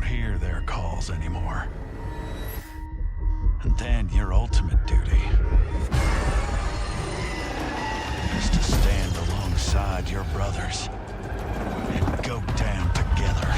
hear their calls anymore. And then your ultimate duty is to stand alongside your brothers and go down together.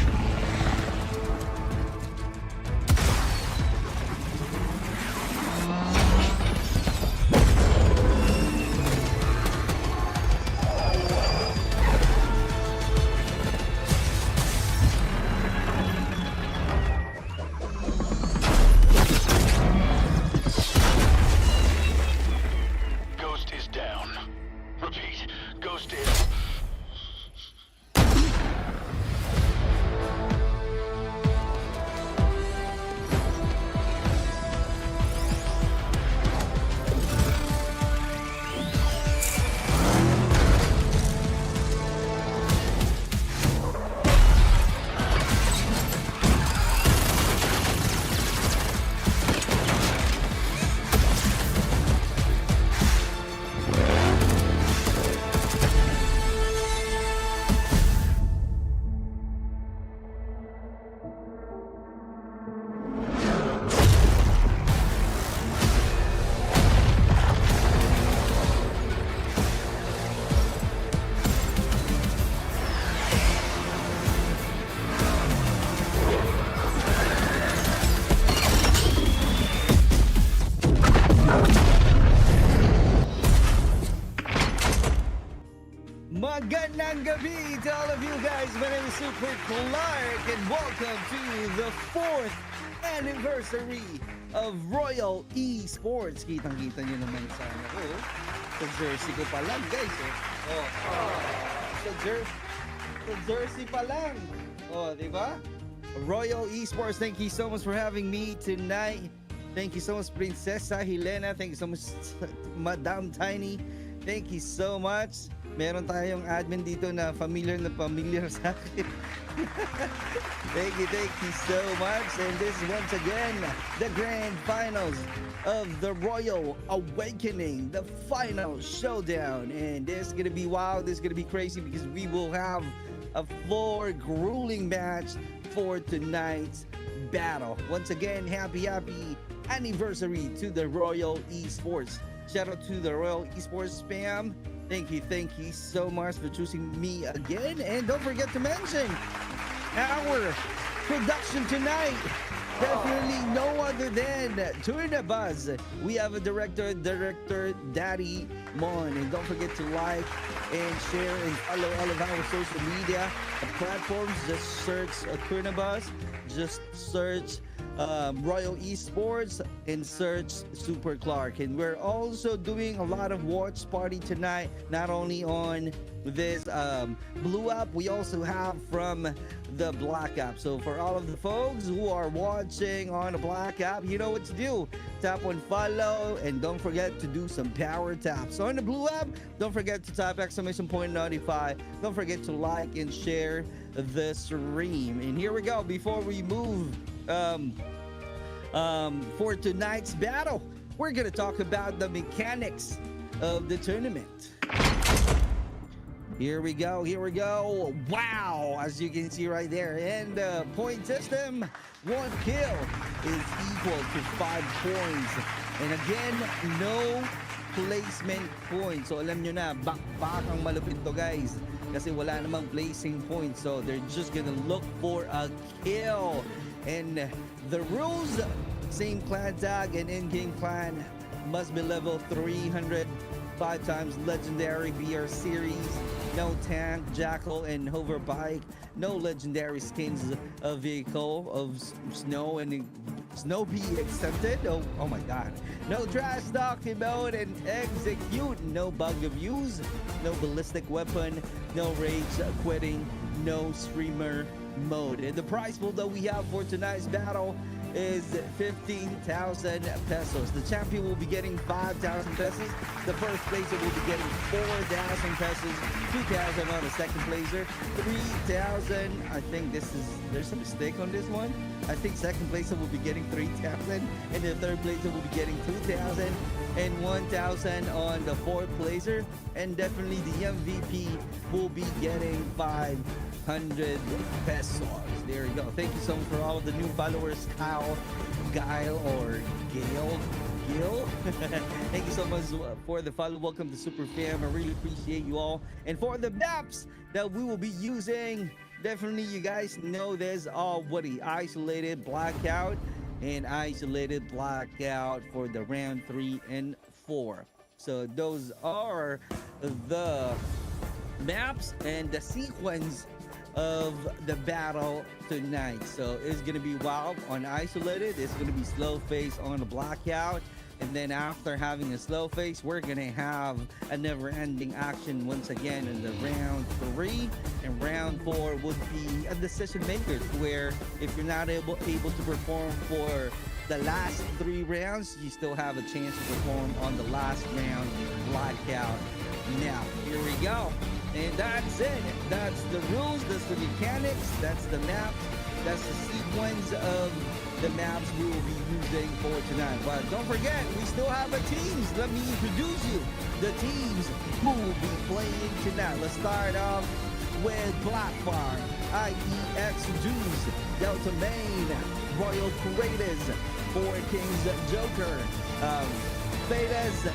Magandang gabi to all of you guys. My name is Super Clark and welcome to the 4th anniversary of Royal Esports. Kitang-kita nyo naman sana ko. Sa jersey ko pa lang, guys. Sa jersey pa lang. Diba? Royal Esports, thank you so much for having me tonight. Thank you so much, Princesa Helena. Thank you so much, Madam Tiny. Thank you so much. Meron tayong admin dito na familiar sa akin. Thank you so much. And this is once again the grand finals of the Royal Awakening, the final showdown. And this is gonna be wild, this is gonna be crazy because we will have a floor grueling match for tonight's battle. Once again, happy anniversary to the Royal Esports. Shout out to the Royal Esports fam. Thank you so much for choosing me again. And don't forget to mention our production tonight. Definitely no other than Turna Buzz. We have a director Daddy Mon. And don't forget to like and share and follow all of our social media platforms. Just search Turna Buzz. Just search Royal Esports and search Super Clark. And we're also doing a lot of watch party tonight, not only on this blue app, we also have from the black app. So for all of the folks who are watching on the black app, you know what to do. Tap on follow and don't forget to do some power taps. So on the blue app, don't forget to type !notify. Don't forget to like and share the stream. And here we go. Before we move for tonight's battle, we're gonna talk about the mechanics of the tournament. Here we go. Wow, as you can see right there. And the point system, 1 kill is equal to 5 points. And again, no placement points. So alam nyo na, bakbakang malupit to, guys. Kasi wala namang placing points. So they're just gonna look for a kill. And the rules, same clan tag and in-game clan, must be level 300, 5 times legendary VR series, no tank, jackal, and hover bike, no legendary skins of vehicle of snow and snow be exempted. Oh my god. No trash talk mode and execute, no bug of use, no ballistic weapon, no rage quitting, no streamer mode. And the prize pool that we have for tonight's battle is 15,000 pesos. The champion will be getting 5,000 pesos. The first placer will be getting 4,000 pesos. 2,000 on the second placer. 3,000. I think there's a mistake on this one. I think second placer will be getting 3,000, and the third placer will be getting 2,000, and 1,000 on the fourth placer. And definitely the MVP will be getting 500 pesos. There you go. Thank you so much for all of the new followers, Kyle, Guile, or Gale. Gil. Thank you so much for the follow. Welcome to Super Fam. I really appreciate you all. And for the maps that we will be using, definitely you guys know there's already Isolated Blackout and Isolated Blackout for the round 3 and 4. So those are the maps and the sequence of the battle tonight. So it's gonna be wild on Isolated, it's gonna be slow face on the Blackout, and then after having a slow face, we're gonna have a never-ending action once again in the round 3, and round 4 would be a decision makers, where if you're not able to perform for the last 3 rounds, you still have a chance to perform on the last round Blackout. Now here we go. And that's it. That's the rules, that's the mechanics, that's the map, that's the sequence of the maps we will be using for tonight. But don't forget, we still have a teams. Let me introduce you the teams who will be playing tonight. Let's start off with BLACKFYRE, DEUS, Delta Main, Royal KRATOS, Four Kings Joker, FATAS,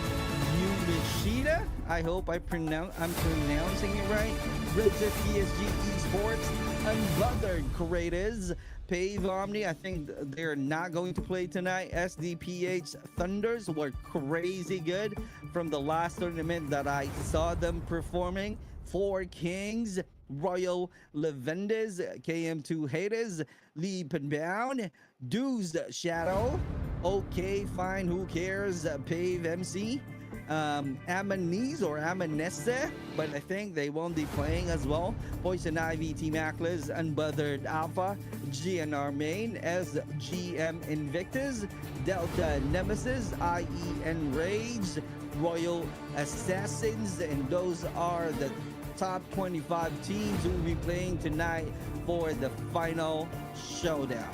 YUMISHIDA. I hope I'm pronouncing it right. Register PSG Esports, Unbothered KRATOS, PAVE OMNI. I think they're not going to play tonight. SDPH Thunders were crazy good from the last tournament that I saw them performing. Four Kings, Royal LEVENDIS, KM2 Haters, UNBOUND, DEUS Shadow, OKAYFINE, Who Cares, PAVE MC, AMANECE or AMANECE, but I think they won't be playing as well. Poison Ivy, Team AKHLYS, Unbothered Alpha, GNR Main, SGM INVICTUS, Delta NEMESIS, IE ENRAGE, Royal Assassins, and those are the top 25 teams who will be playing tonight for the final showdown.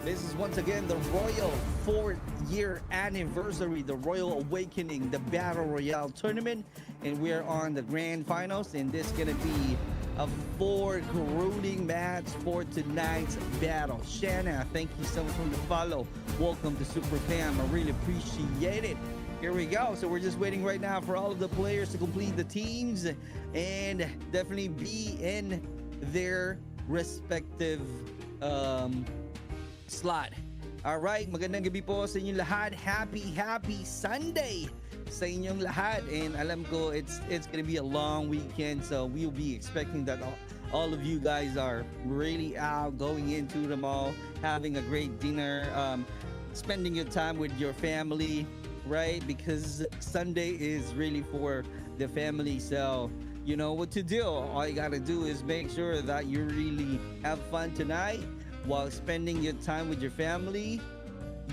This is once again the Royal 4th year anniversary, the Royal Awakening, the Battle Royale tournament, and we're on the grand finals, and this is gonna be a 4 grueling match for tonight's battle. Shanna, thank you so much for the follow. Welcome to Super Fam. I really appreciate it. Here we go. So we're just waiting right now for all of the players to complete the teams and definitely be in their respective slot. All right, magandang gabi po sa inyong lahat. Happy Sunday sa inyong lahat. And alam ko it's gonna be a long weekend, so we'll be expecting that all of you guys are really out, going into the mall, having a great dinner, spending your time with your family, right? Because Sunday is really for the family, so you know what to do. All you gotta do is make sure that you really have fun tonight while spending your time with your family.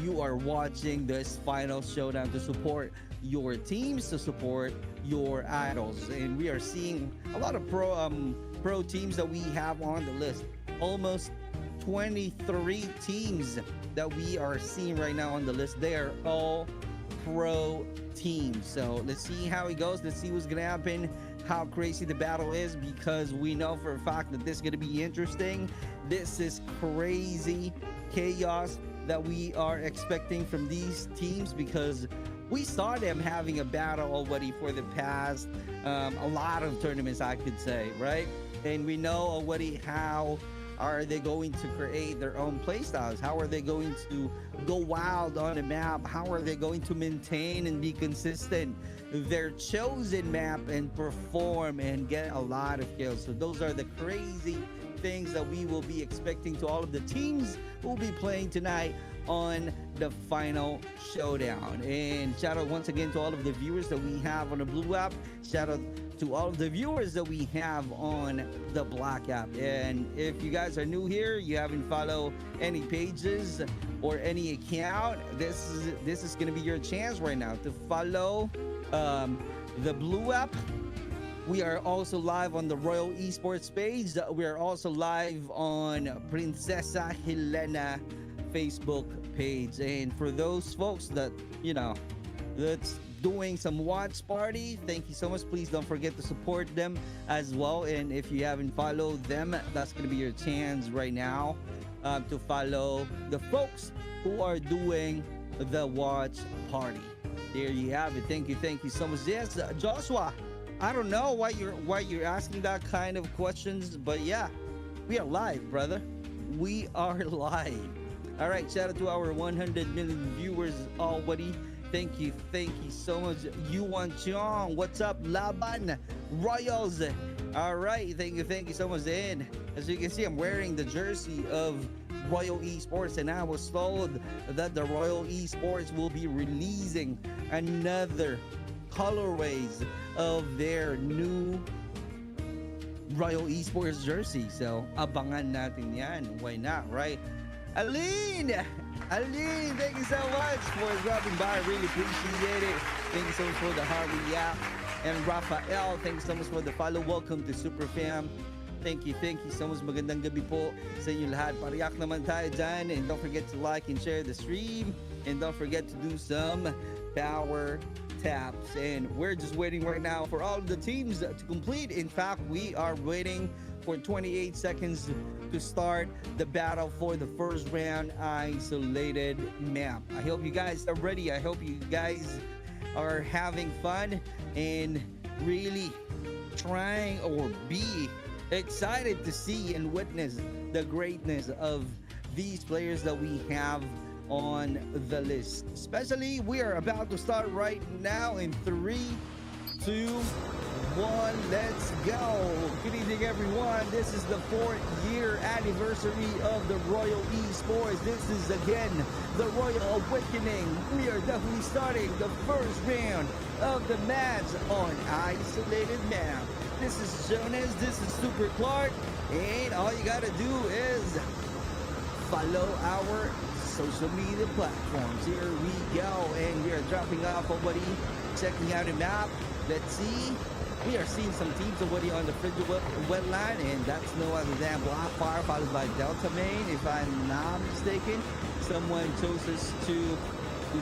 You are watching this final showdown to support your teams, to support your idols, and we are seeing a lot of pro teams that we have on the list. Almost 23 teams that we are seeing right now on the list. They are all pro teams. So let's see how it goes. Let's see what's gonna happen, how crazy the battle is, because we know for a fact that this is gonna be interesting. This is crazy chaos that we are expecting from these teams, because we saw them having a battle already for the past a lot of tournaments, I could say, right? And we know already how are they going to create their own playstyles, how are they going to go wild on the map, how are they going to maintain and be consistent their chosen map and perform and get a lot of kills. So those are the crazy things that we will be expecting to all of the teams who will be playing tonight on the final showdown. And shout out once again to all of the viewers that we have on the Blue app. Shout out to all of the viewers that we have on the Black app. And if you guys are new here, you haven't followed any pages or any account, this is going to be your chance right now to follow the Blue app. We are also live on the Royal Esports page. We are also live on Princesa Helena Facebook page. And for those folks that, you know, that's doing some watch party, thank you so much. Please don't forget to support them as well. And if you haven't followed them, that's going to be your chance right now to follow the folks who are doing the watch party. There you have it. Thank you so much. Yes, Joshua, I don't know why you're asking that kind of questions, but yeah, we are live, brother. We are live. All right, shout out to our 100 million viewers already. Thank you so much. Yuan Chong, what's up? Laban Royals. All right, thank you so much. And as you can see, I'm wearing the jersey of Royal Esports, and I was told that the Royal Esports will be releasing another colorways of their new Royal Esports jersey. So abangan natin yan. Why not, right? Aline, thank you so much for dropping by. I really appreciate it. Thank you so much for the heart react. And Rafael, thank you so much for the follow. Welcome to Super Fam. Thank you so much. Magandang gabi po sa inyo lahat. Pariyak naman tayo dyan. And don't forget to like and share the stream. And don't forget to do some power taps. And we're just waiting right now for all of the teams to complete. In fact, we are waiting for 28 seconds to start the battle for the first round isolated map. I hope you guys are ready. I hope you guys are having fun and really trying or be excited to see and witness the greatness of these players that we have on the list. Especially, we are about to start right now in 3, 2, 1, let's go. Good evening, everyone. This is the 4th year anniversary of the Royal Esports. This is again the Royal Awakening. We are definitely starting the first round of the match on isolated map. This is Jonas, this is Super Clark, and all you gotta do is follow our social media platforms. Here we go, and we are dropping off already, checking out a map. Let's see. We are seeing some teams already on the frigid wetline, and that's no other than BLACKFYRE followed by Delta Main. If I'm not mistaken, someone chose us to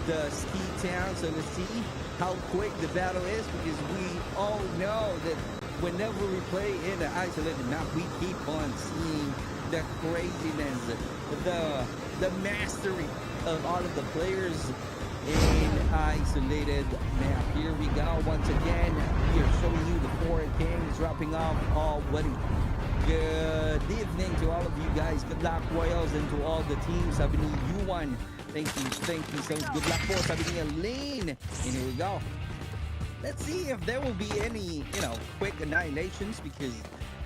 the ski town. So let's see how quick the battle is, because we all know that whenever we play in the isolated map, we keep on seeing the craziness, the mastery of all of the players in isolated map. Here we go once again. We are showing you the 4 kings dropping off already. Good evening to all of you guys. Good luck, Royals, and to all the teams. Sabi ni Yuan, thank you so much. Good luck po, sabi ni Aline. And here we go. Let's see if there will be any, quick annihilations, because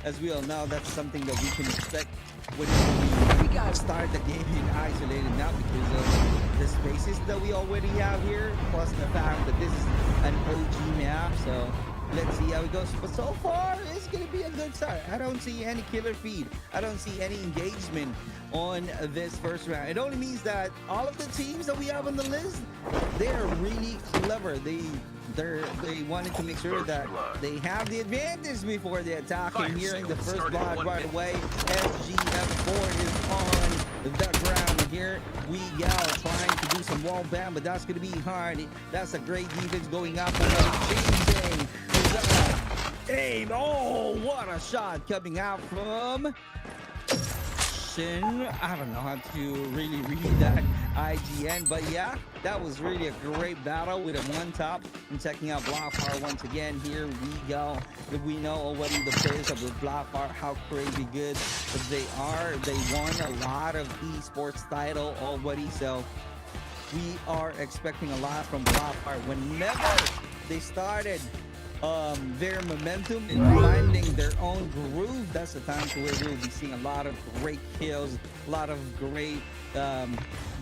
as we all know, that's something that we can expect when we gotta start the game in isolated now, because of the spaces that we already have here, plus the fact that this is an OG map. So let's see how it goes. But so far, it's gonna be a good start. I don't see any killer feed. I don't see any engagement on this first round. It only means that all of the teams that we have on the list, they are really clever. They wanted to make sure that they have the advantage before they attack. And here in the first blood right away, SGF4 is on the ground. Here we go, trying to do some wall bam, but that's going to be hard. That's a great defense going up and changing the aim. Oh, what a shot coming out from Shin. I don't know how to really read that IGN, but yeah, that was really a great battle with a one top. And checking out BLACKFYRE once again. Here we go. We know already the players of the BLACKFYRE, how crazy good they are. They won a lot of esports title already, so we are expecting a lot from BLACKFYRE. Whenever they started their momentum and finding their own groove, that's the time to where we'll be seeing a lot of great kills, a lot of great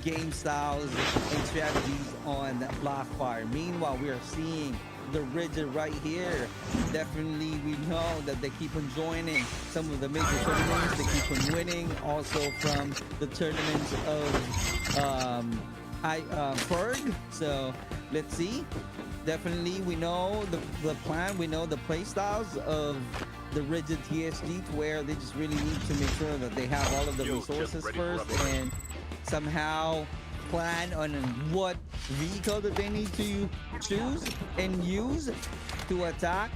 game styles and strategies on BLACKFYRE. Meanwhile, we are seeing the Rigid right here. Definitely, we know that they keep on joining some of the major tournaments. They keep on winning also from the tournaments of Ferg. So let's see. Definitely, we know the plan. We know the play styles of the Rigid TSG, to where they just really need to make sure that they have all of the resources first and somehow plan on what vehicle that they need to choose and use to attack.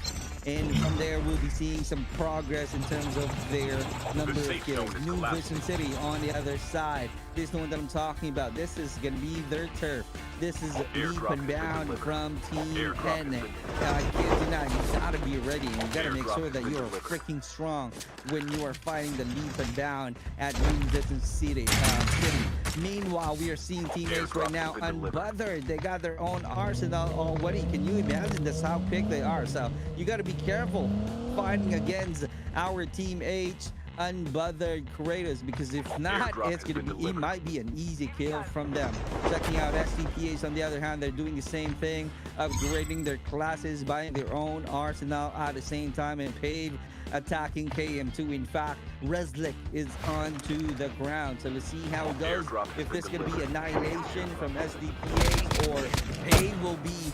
And from there, we'll be seeing some progress in terms of their number of kills. New Vision City on the other side. This is the one that I'm talking about. This is going to be their turf. This is Leap and Bound from Team N. Kids, you gotta be ready. You gotta make sure that you are freaking strong when you are fighting the Leap and Bound at New Vision City. Meanwhile, we are seeing teammates right now unbothered. They got their own arsenal already. Can you imagine that's how quick they are? So you got to be careful fighting against our Team H unbothered KRATOS, because if not, it's gonna be, it might be an easy kill from them. Checking out SDPH on the other hand, they're doing the same thing, upgrading their classes, buying their own arsenal at the same time, and PAVE attacking KM2. In fact, Reslick is onto the ground. So let's see how it goes. If this is gonna be annihilation from SDPH, or PAVE will be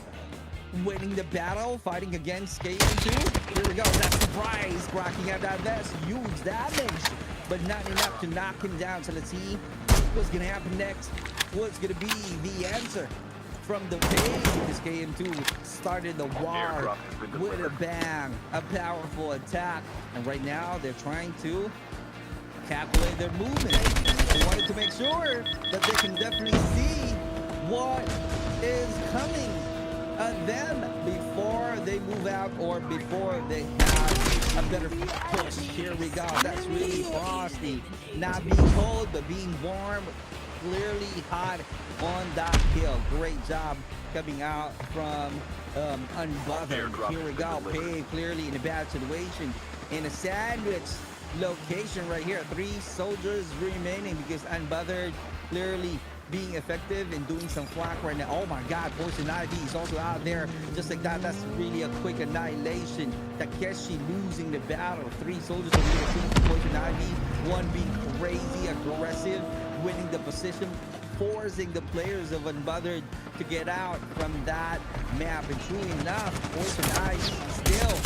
winning the battle, fighting against KM2. Here we go, that surprise, cracking out that vest, huge damage, but not enough to knock him down. So let's see what's gonna happen next. What's gonna be the answer from the PAVE, because KM2 started the war with a bang, a powerful attack, and right now they're trying to calculate their movement. They wanted to make sure that they can definitely see what is coming at them before they move out, or before they have a better push. Here we go. That's really frosty. Not being cold, but being warm. Clearly hot on that hill. Great job coming out from Unbothered. Here we go. PAVE clearly in a bad situation. In a sandwich location right here. 3 soldiers remaining, because Unbothered clearly being effective and doing some flank right now. Oh my god, Poison Ivy is also out there just like that. That's really a quick annihilation. Takeshi losing the battle. 3 soldiers over here from Poison Ivy. 1 being crazy aggressive, winning the position, forcing the players of Unbothered to get out from that map. And true enough, Poison Ivy still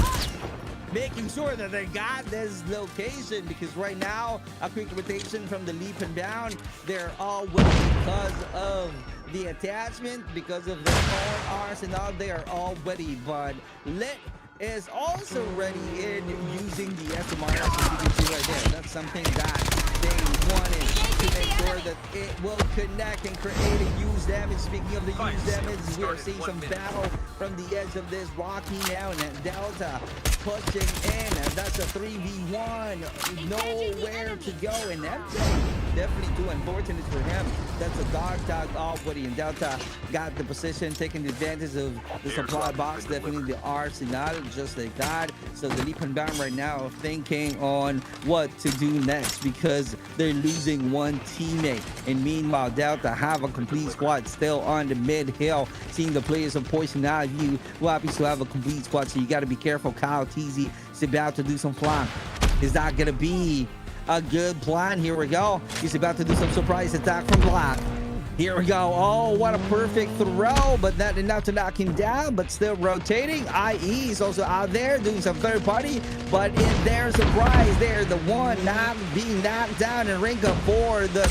making sure that they got this location, because right now a quick rotation from the Leap and Bound. They're all winning because of the attachment, because of their own arsenal. They are all ready, but Lit is also ready in using the SMRS, as you can see right there. That's something that they wanted to make sure that it will connect and create a use damage. Speaking of the use damage, we are seeing some battle from the edge of this rocky mountain. Delta pushing in. That's a 3v1. Nowhere to go. And MJ, definitely too unfortunate for him. That's a dog tag already. And Delta got the position, taking advantage of the supply box. Definitely the arsenal, just like that. So the Leap and Bound right now thinking on what to do next, because they're losing 1 teammate. And meanwhile, Delta have a complete squad still on the mid hill. Seeing the players of Poison Ivy who happy to have a complete squad. So you got to be careful. Kyle TZ is about to do some flank. Is that going to be a good plan? Here we go. He's about to do some surprise attack from Black. Here we go. Oh, what a perfect throw, but not enough to knock him down, but still rotating. IE is also out there doing some third party, but in their surprise, they're the one not being knocked down, and rank up for the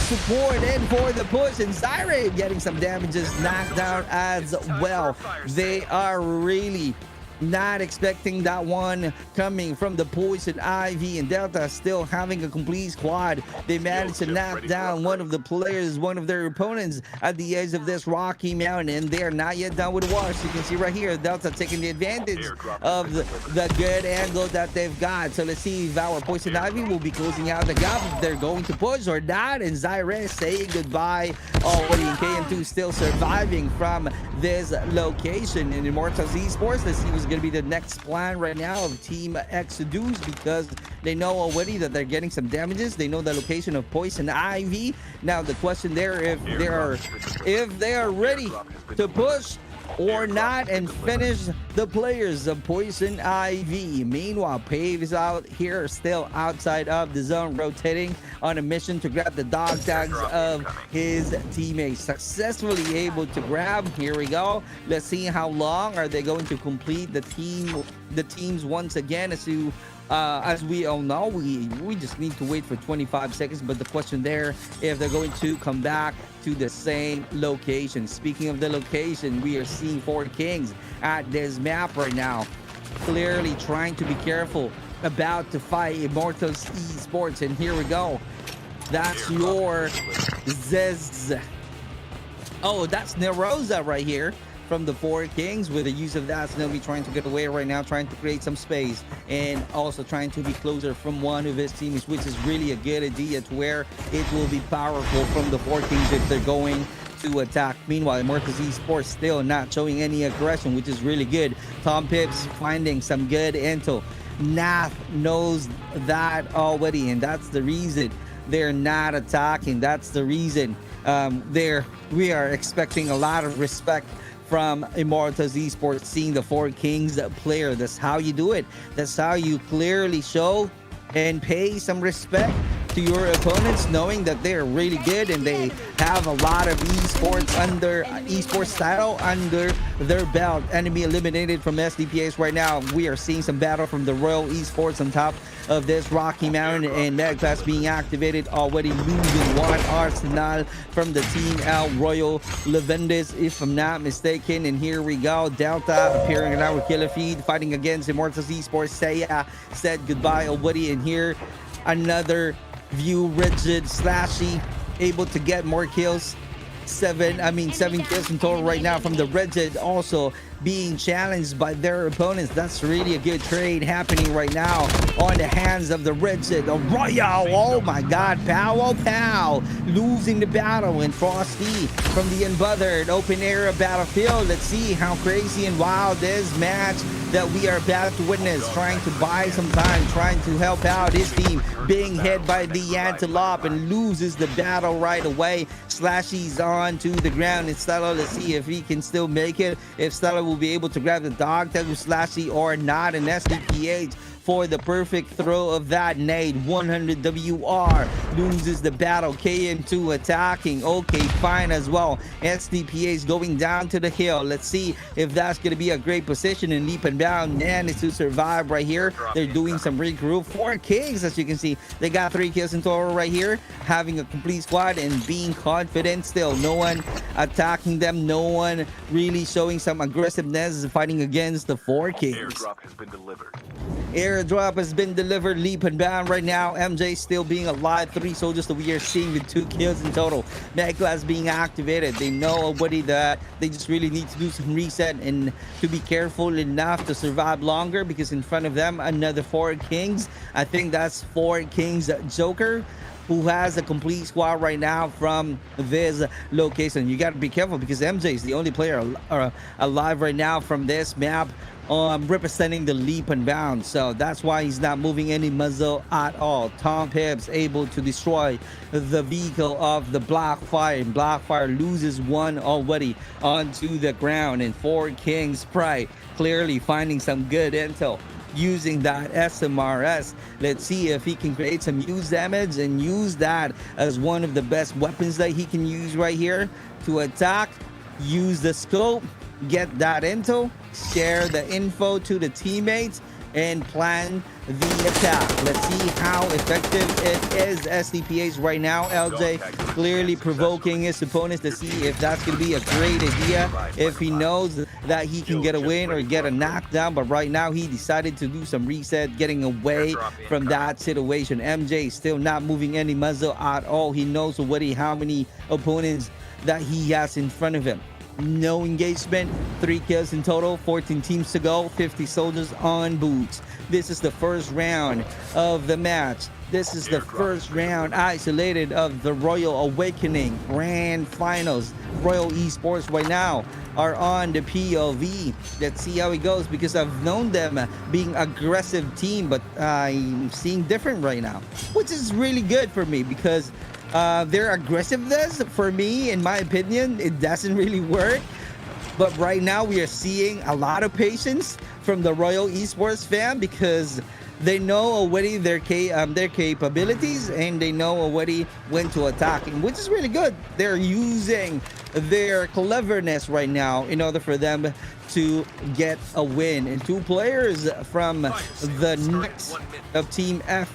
support and for the push, and Siren getting some damages knocked down as well. They are really not expecting that one coming from the Poison Ivy, and Delta still having a complete squad. They managed to knock down one of the players, one of their opponents at the edge of this rocky mountain, and they're not yet done with the war. So you can see right here, Delta taking the advantage of the good angle that they've got. So let's see if our Poison Ivy will be closing out the gap, if they're going to push or not. And Zyre saying goodbye already, and KM2 still surviving from this location. And Immortals Esports, let's see what's going to be the next plan right now of Team DEUS, because they know already that they're getting some damages. They know the location of Poison Ivy. Now the question there, if they are ready to push, or not and finish the players of Poison Ivy. Meanwhile, PAVE is out here, still outside of the zone, rotating on a mission to grab the dog tags of his teammates. Successfully able to grab. Here we go. Let's see how long are they going to complete the teams once again. As we all know, we just need to wait for 25 seconds. But the question there, if they're going to come back to the same location. Speaking of the location, we are seeing 4 Kings at this map right now, clearly trying to be careful about to fight Immortals Esports. And here we go. That's your Zez. Oh, that's Nerosa right here from the 4 Kings. With the use of that, Snowy trying to get away right now, trying to create some space and also trying to be closer from one of his teams, which is really a good idea to where it will be powerful from the 4 Kings if they're going to attack. Meanwhile, Immortals Esports still not showing any aggression, which is really good. Tom Pips finding some good intel. Nath knows that already, and that's the reason they're not attacking. That's the reason we are expecting a lot of respect from Immortals Esports, seeing the 4 Kings player. That's how you do it. That's how you clearly show and pay some respect to your opponents, knowing that they're really good and they have a lot of esports title under their belt. Enemy eliminated from SDPH right now. We are seeing some battle from the Royal Esports on top of this Rocky Mountain, and Mega Class being activated, already losing one Arsenal from the team L Royal Levendis, if I'm not mistaken. And here we go, Delta appearing in our killer feed, fighting against Immortals Esports. Seiya said goodbye already, and here another view rigid slashy able to get more kills. 7 kills in total right now from the rigid, also being challenged by their opponents. That's really a good trade happening right now on the hands of the rigid. The Royal, oh my god, pow, losing the battle. And Frosty from the Unbothered open area battlefield. Let's see how crazy and wild this match that we are about to witness, trying to buy some time, trying to help out his team, being hit by the Antelope and loses the battle right away. Slashy's on to the ground, and Stella, let's see if he can still make it, if Stella will be able to grab the dog tag with Slashy or not. And SDPH for the perfect throw of that nade. 100 WR loses the battle. KM2 attacking. OKAYFINE as well. SDPH going down to the hill. Let's see if that's going to be a great position. And Leap and Bound is to survive right here. They're doing some regroup. 4 Kings, as you can see. They got 3 kills in total right here. Having a complete squad and being confident still. No one attacking them. No one really showing some aggressiveness fighting against the 4 Kings. Airdrop has been delivered. Airdrop has been delivered. Leap and Bound right now. MJ still being alive. 3 soldiers that we are seeing with 2 kills in total. Mega Class being activated. They know already that they just really need to do some reset and to be careful enough to survive longer, because in front of them another 4 Kings. I think that's 4 Kings Joker, who has a complete squad right now from this location. You got to be careful because MJ is the only player alive right now from this map, representing the Leap and Bound. So that's why he's not moving any muzzle at all. Tom Pips able to destroy the vehicle of the BLACKFYRE, and BLACKFYRE loses one already onto the ground. And 4 Kings Pride clearly finding some good intel using that SMRS. Let's see if he can create some use damage and use that as one of the best weapons that he can use right here to attack. Use the scope, get that intel, share the info to the teammates, and plan the attack. Let's see how effective it is. SDPH right now, LJ clearly provoking his opponents to see if that's going to be a great idea, if he knows that he can get a win or get a knockdown. But right now he decided to do some reset, getting away from that situation. MJ still not moving any muzzle at all. He knows already how many opponents that he has in front of him. No engagement, 3 kills in total, 14 teams to go, 50 soldiers on boots. This is the first round of the match. This is the first round isolated of the Royal Awakening Grand Finals. Royal Esports right now are on the POV. Let's see how it goes, because I've known them being aggressive team, but I'm seeing different right now, which is really good for me, because their aggressiveness, for me, in my opinion, it doesn't really work. But right now we are seeing a lot of patience from the Royal Esports fan because they know already their capabilities, and they know already when to attack, which is really good. They're using their cleverness right now in order for them to get a win. And 2 players from the next of Team F,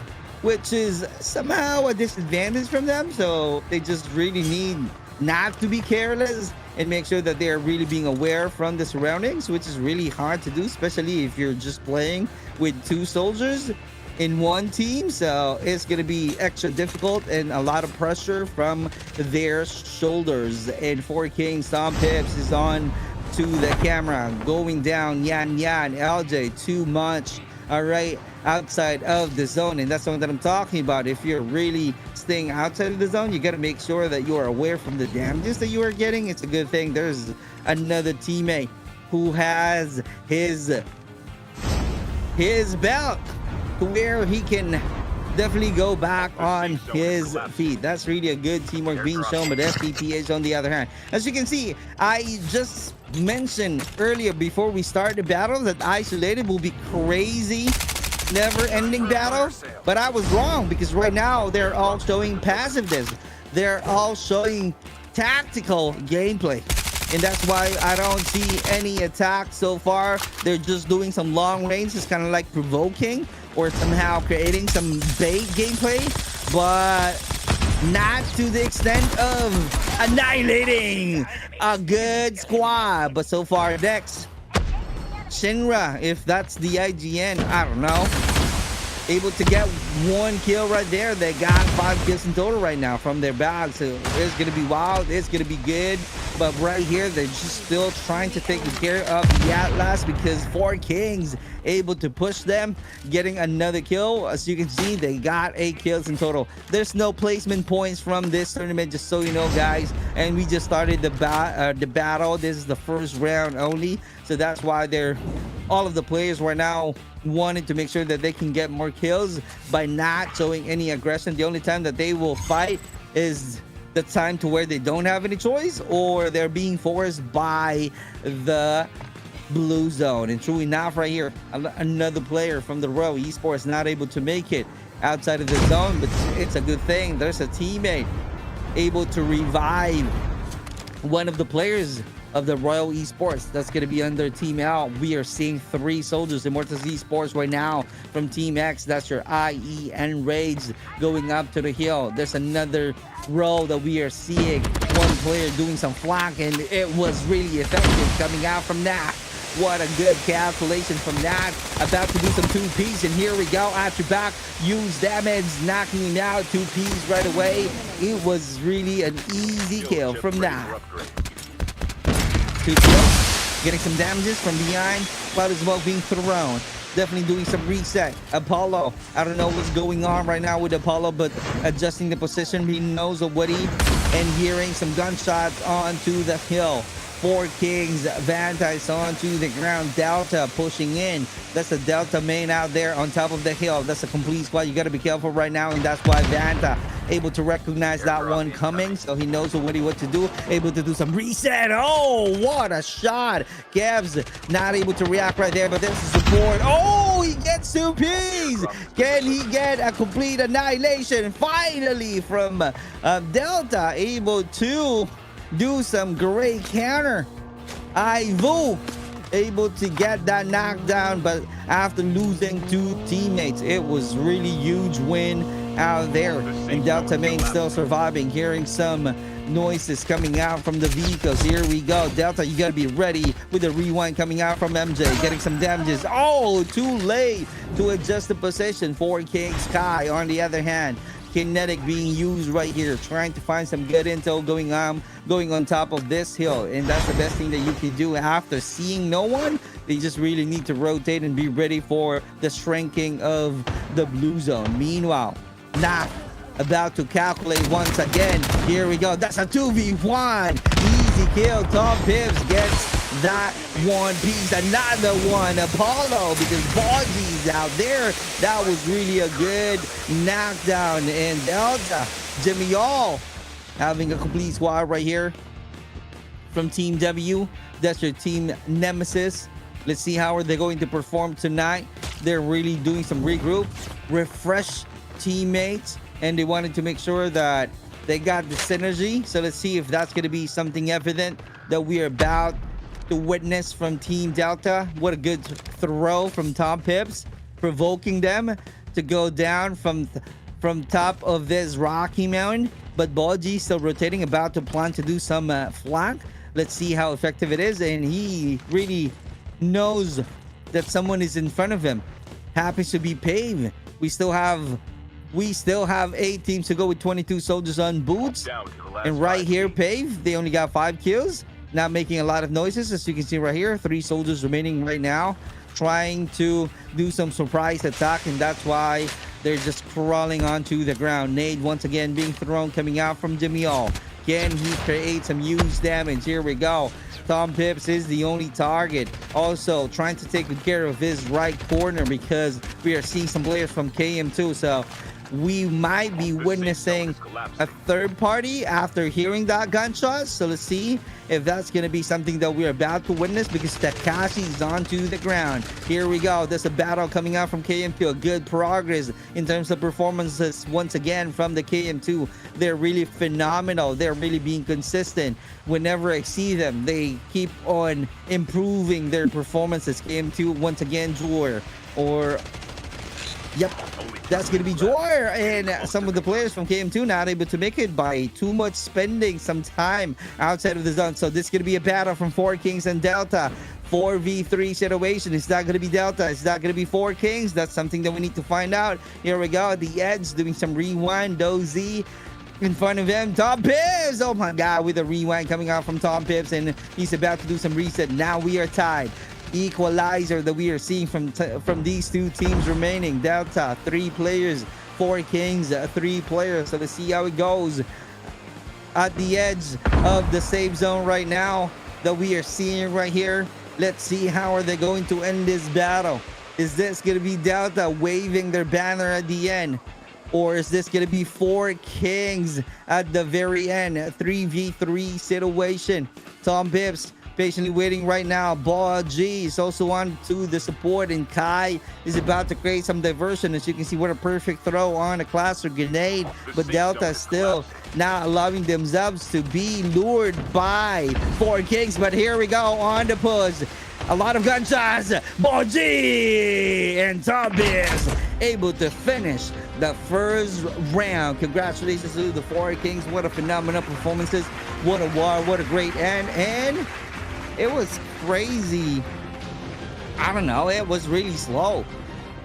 which is somehow a disadvantage from them. So they just really need not to be careless and make sure that they're really being aware from the surroundings, which is really hard to do, especially if you're just playing with 2 soldiers in one team. So it's going to be extra difficult and a lot of pressure from their shoulders. And 4 Kings, Tom Pips is on to the camera, going down. Yan, LJ, too much. All right, outside of the zone, and that's something that I'm talking about. If you're really staying outside of the zone, you got to make sure that you are aware from the damages that you are getting. It's a good thing there's another teammate who has his belt to where he can definitely go back on his feet. That's really a good teamwork being shown, but SDPH on the other hand. As you can see, I just mentioned earlier before we start the battle that isolated will be crazy, never-ending battle, but I was wrong because right now they're all showing passiveness. They're all showing tactical gameplay, and that's why I don't see any attack so far. They're just doing some long range. It's kind of like provoking or somehow creating some bait gameplay, but not to the extent of annihilating a good squad. But so far, Dex, Shinra, if that's the IGN, I don't know, able to get 1 kill right there. They got 5 kills in total right now from their bag, so it's gonna be wild, it's gonna be good. But right here they're just still trying to take care of the Atlas because 4 Kings able to push them, getting another kill. As you can see, they got 8 kills in total. There's no placement points from this tournament, just so you know, guys, and we just started the battle. This is the first round only, so that's why they're all of the players right now wanted to make sure that they can get more kills by not showing any aggression. The only time that they will fight is the time to where they don't have any choice or they're being forced by the blue zone. And true enough, right here, another player from the Royal Esports not able to make it outside of the zone, but it's a good thing. There's a teammate able to revive one of the players of the Royal Esports that's going to be under Team L. We are seeing 3 soldiers in Immortals Esports right now from Team X. That's your IE ENRAGE going up to the hill. There's another row that we are seeing 1 player doing some flank, and it was really effective coming out from that. What a good calculation from that. About to do some 2Ps, and here we go. After back, use damage, knocking him out. 2Ps right away. It was really an easy kill from that. 2 kills, getting some damages from behind. Cloud is well being thrown. Definitely doing some reset. Apollo, I don't know what's going on right now with Apollo, but adjusting the position. He knows already, and hearing some gunshots onto the hill. 4 Kings, Vanta is onto the ground. Delta pushing in. That's a Delta main out there on top of the hill. That's a complete squad. You got to be careful right now, and that's why Vanta able to recognize that one coming, so he knows already what to do. Able to do some reset. Oh, what a shot. Kev's not able to react right there, but there's the support. Oh, he gets 2 Ps. Can he get a complete annihilation finally from Delta? Able to do some great counter. ANBU able to get that knockdown, but after losing 2 teammates, it was really huge win out there. And Delta main still surviving. Hearing some noises coming out from the vehicles. Here we go. Delta, you gotta be ready with the rewind coming out from MJ, getting some damages. Oh, too late to adjust the position. 4 King Sky on the other hand, kinetic being used right here, trying to find some good intel going on top of this hill, and that's the best thing that you can do. After seeing no one, they just really need to rotate and be ready for the shrinking of the blue zone. Meanwhile, Nap about to calculate once again. Here we go. That's a 2v1. Easy kill. Tom Pips gets that 1 piece. Another one. Apollo, because Boggy's out there. That was really a good knockdown. And Delta, Jimmy All having a complete squad right here. from Team W. That's your Team Nemesis. Let's see how are they going to perform tonight. They're really doing some regroup, refresh teammates, and they wanted to make sure that they got the synergy. So let's see if that's going to be something evident that we are about to witness from Team Delta. What a good throw from Tom Pips, provoking them to go down from top of this rocky mountain. But Boji still rotating, about to plan to do some flank. Let's see how effective it is, and he really knows that someone is in front of him. Happens to be PAVE. We still have 8 teams to go with 22 soldiers on boots. And right here, PAVE, they only got 5 kills. Not making a lot of noises, as you can see right here. 3 soldiers remaining right now, trying to do some surprise attack, and that's why they're just crawling onto the ground. Nade once again being thrown, coming out from Jamiel. Can he create some huge damage? Here we go. Tom Pips is the only target. Also trying to take good care of his right corner, because we are seeing some players from KM2. So we might be witnessing a third party after hearing that gunshot. So let's see if that's going to be something that we're about to witness, because Takashi is onto the ground. Here we go. There's a battle coming out from KM2. A good progress in terms of performances once again from the KM2. They're really phenomenal. They're really being consistent. Whenever I see them, they keep on improving their performances. KM2 once again, Jor, or yep, that's going to be Jor, and some of the players from KM2 not able to make it by too much spending some time outside of the zone. So this is going to be a battle from 4 Kings and Delta. 4v3 situation. Is that going to be Delta? Is that going to be 4 Kings? That's something that we need to find out. Here we go. The Edge doing some rewind. Dozy in front of him. Tom Pips! Oh my god, with a rewind coming out from Tom Pips, and he's about to do some reset. Now we are tied. Equalizer that we are seeing from these 2 teams remaining. Delta 3 players, 4 Kings 3 players. So let's see how it goes at the edge of the safe zone right now that we are seeing right here. Let's see how are they going to end this battle. Is this going to be Delta waving their banner at the end, or is this going to be 4 Kings at the very end? 3v3 situation. Tom Pips patiently waiting right now. Ball G is also on to the support, and Kai is about to create some diversion. As you can see, what a perfect throw on a cluster grenade, but Delta still not allowing themselves to be lured by 4 Kings. But here we go on the push. A lot of gunshots. Ball G and Tom Pips able to finish the first round. Congratulations to the 4 Kings. What a phenomenal performances. What a war. What a great end. And it was crazy. I don't know. It was really slow.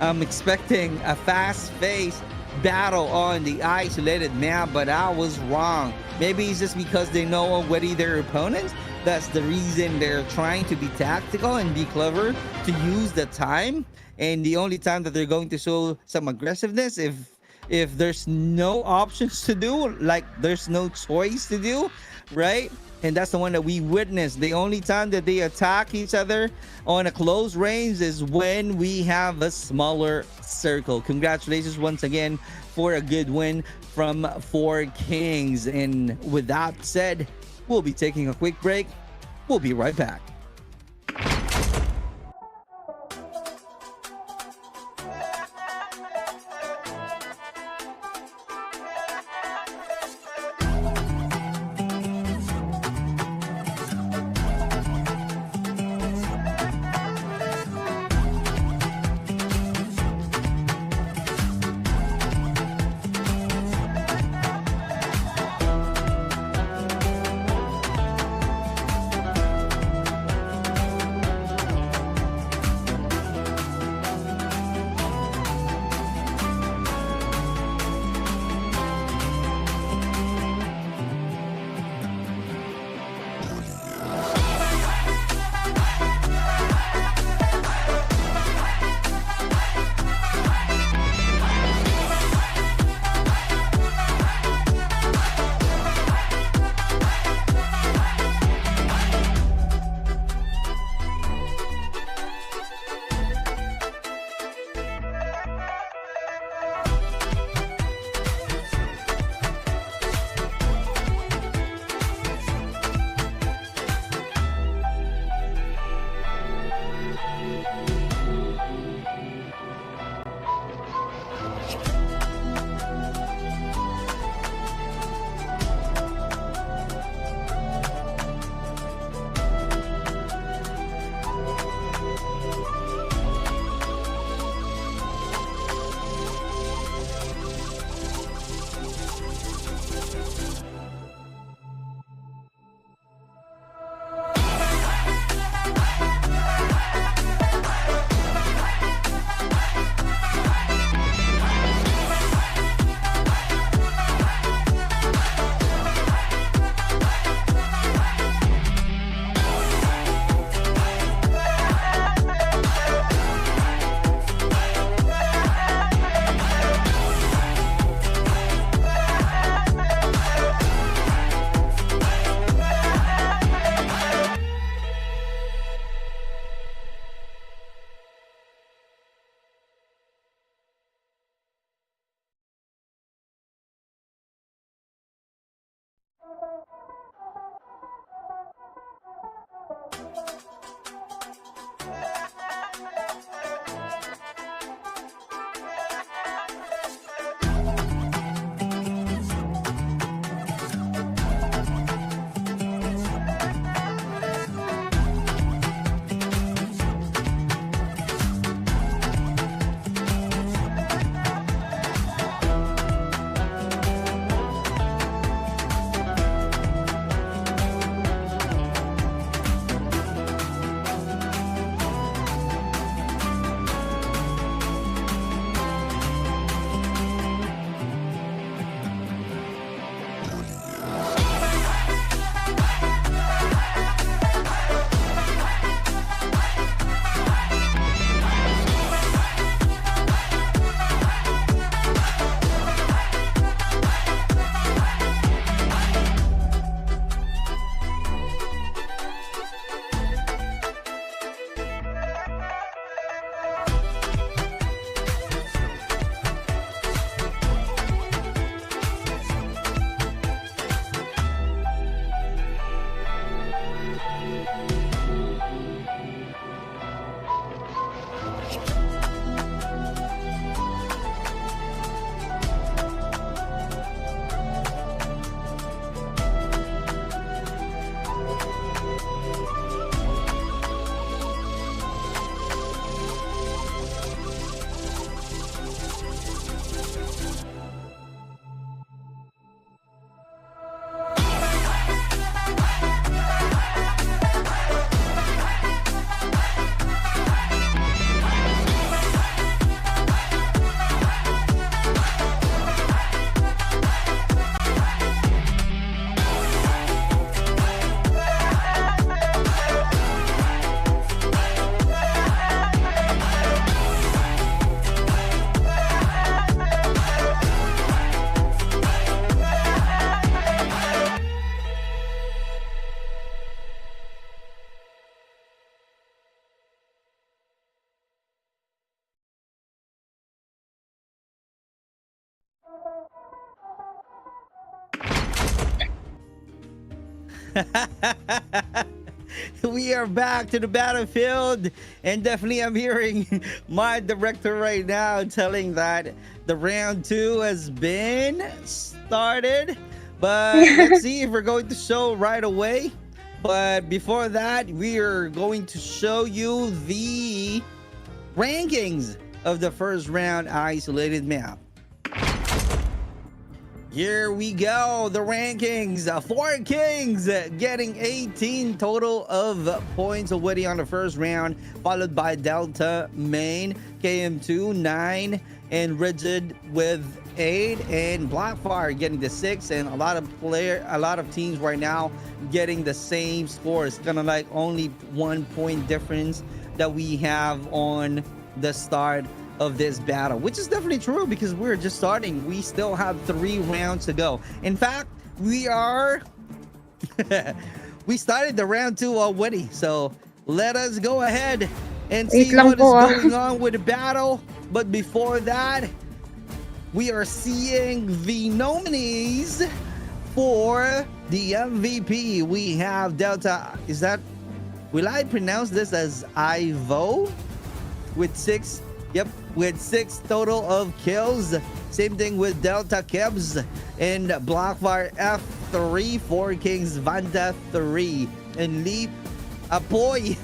I'm expecting a fast-paced battle on the isolated map, but I was wrong. Maybe it's just because they know already their opponents. That's the reason they're trying to be tactical and be clever to use the time. And the only time that they're going to show some aggressiveness if there's no options to do, like there's no choice to do, right? And that's the one that we witnessed. The only time that they attack each other on a close range is when we have a smaller circle. Congratulations once again for a good win from 4 Kings. And with that said, we'll be taking a quick break. We'll be right back. We are back to the battlefield, and definitely I'm hearing my director right now telling that the round 2 has been started, but let's see if we're going to show right away. But before that, we are going to show you the rankings of the first round isolated map. Here we go, the rankings. 4 Kings getting 18 total of points already on the first round, followed by Delta Main, KM2 9, and Rigid with 8, and BLACKFYRE getting the 6, and a lot of teams right now getting the same scores. Kind of like only 1 point difference that we have on the start of this battle, which is definitely true because we're just starting. We still have 3 rounds to go. In fact, we started the round 2 already, so let us go ahead and see what is going on with the battle. But before that, we are seeing the nominees for the MVP. We have Delta, will I pronounce this as Ivo, with 6? Yep, with 6 total of kills. Same thing with Delta Kebs and BLACKFYRE F3, 4 Kings Vanda 3, and Leap Apoy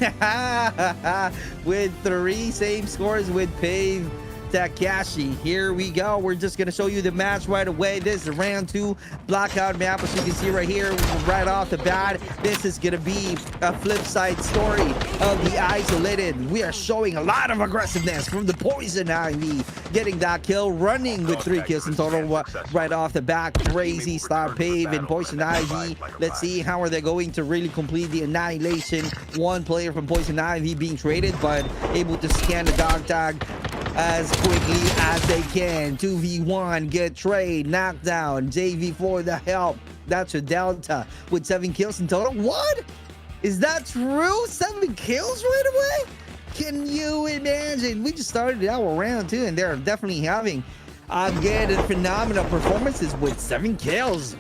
with 3, same scores with Pave Takashi. Here we go. We're just gonna show you the match right away. This is round 2 blackout map, as you can see right here, right off the bat. This is gonna be a flip side story of the isolated. We are showing a lot of aggressiveness from the Poison Ivy, getting that kill, running with 3 kills in total right off the bat. Crazy Star Pave and Poison Ivy. Let's see how are they going to really complete the annihilation. 1 player from Poison Ivy being traded, but able to scan the dog tag as quickly as they can. 2v1, get trade, knockdown, JV4 the help. That's a Delta with 7 kills in total. What? Is that true? 7 kills right away? Can you imagine? We just started our round 2 and they're definitely having again phenomenal performances with 7 kills.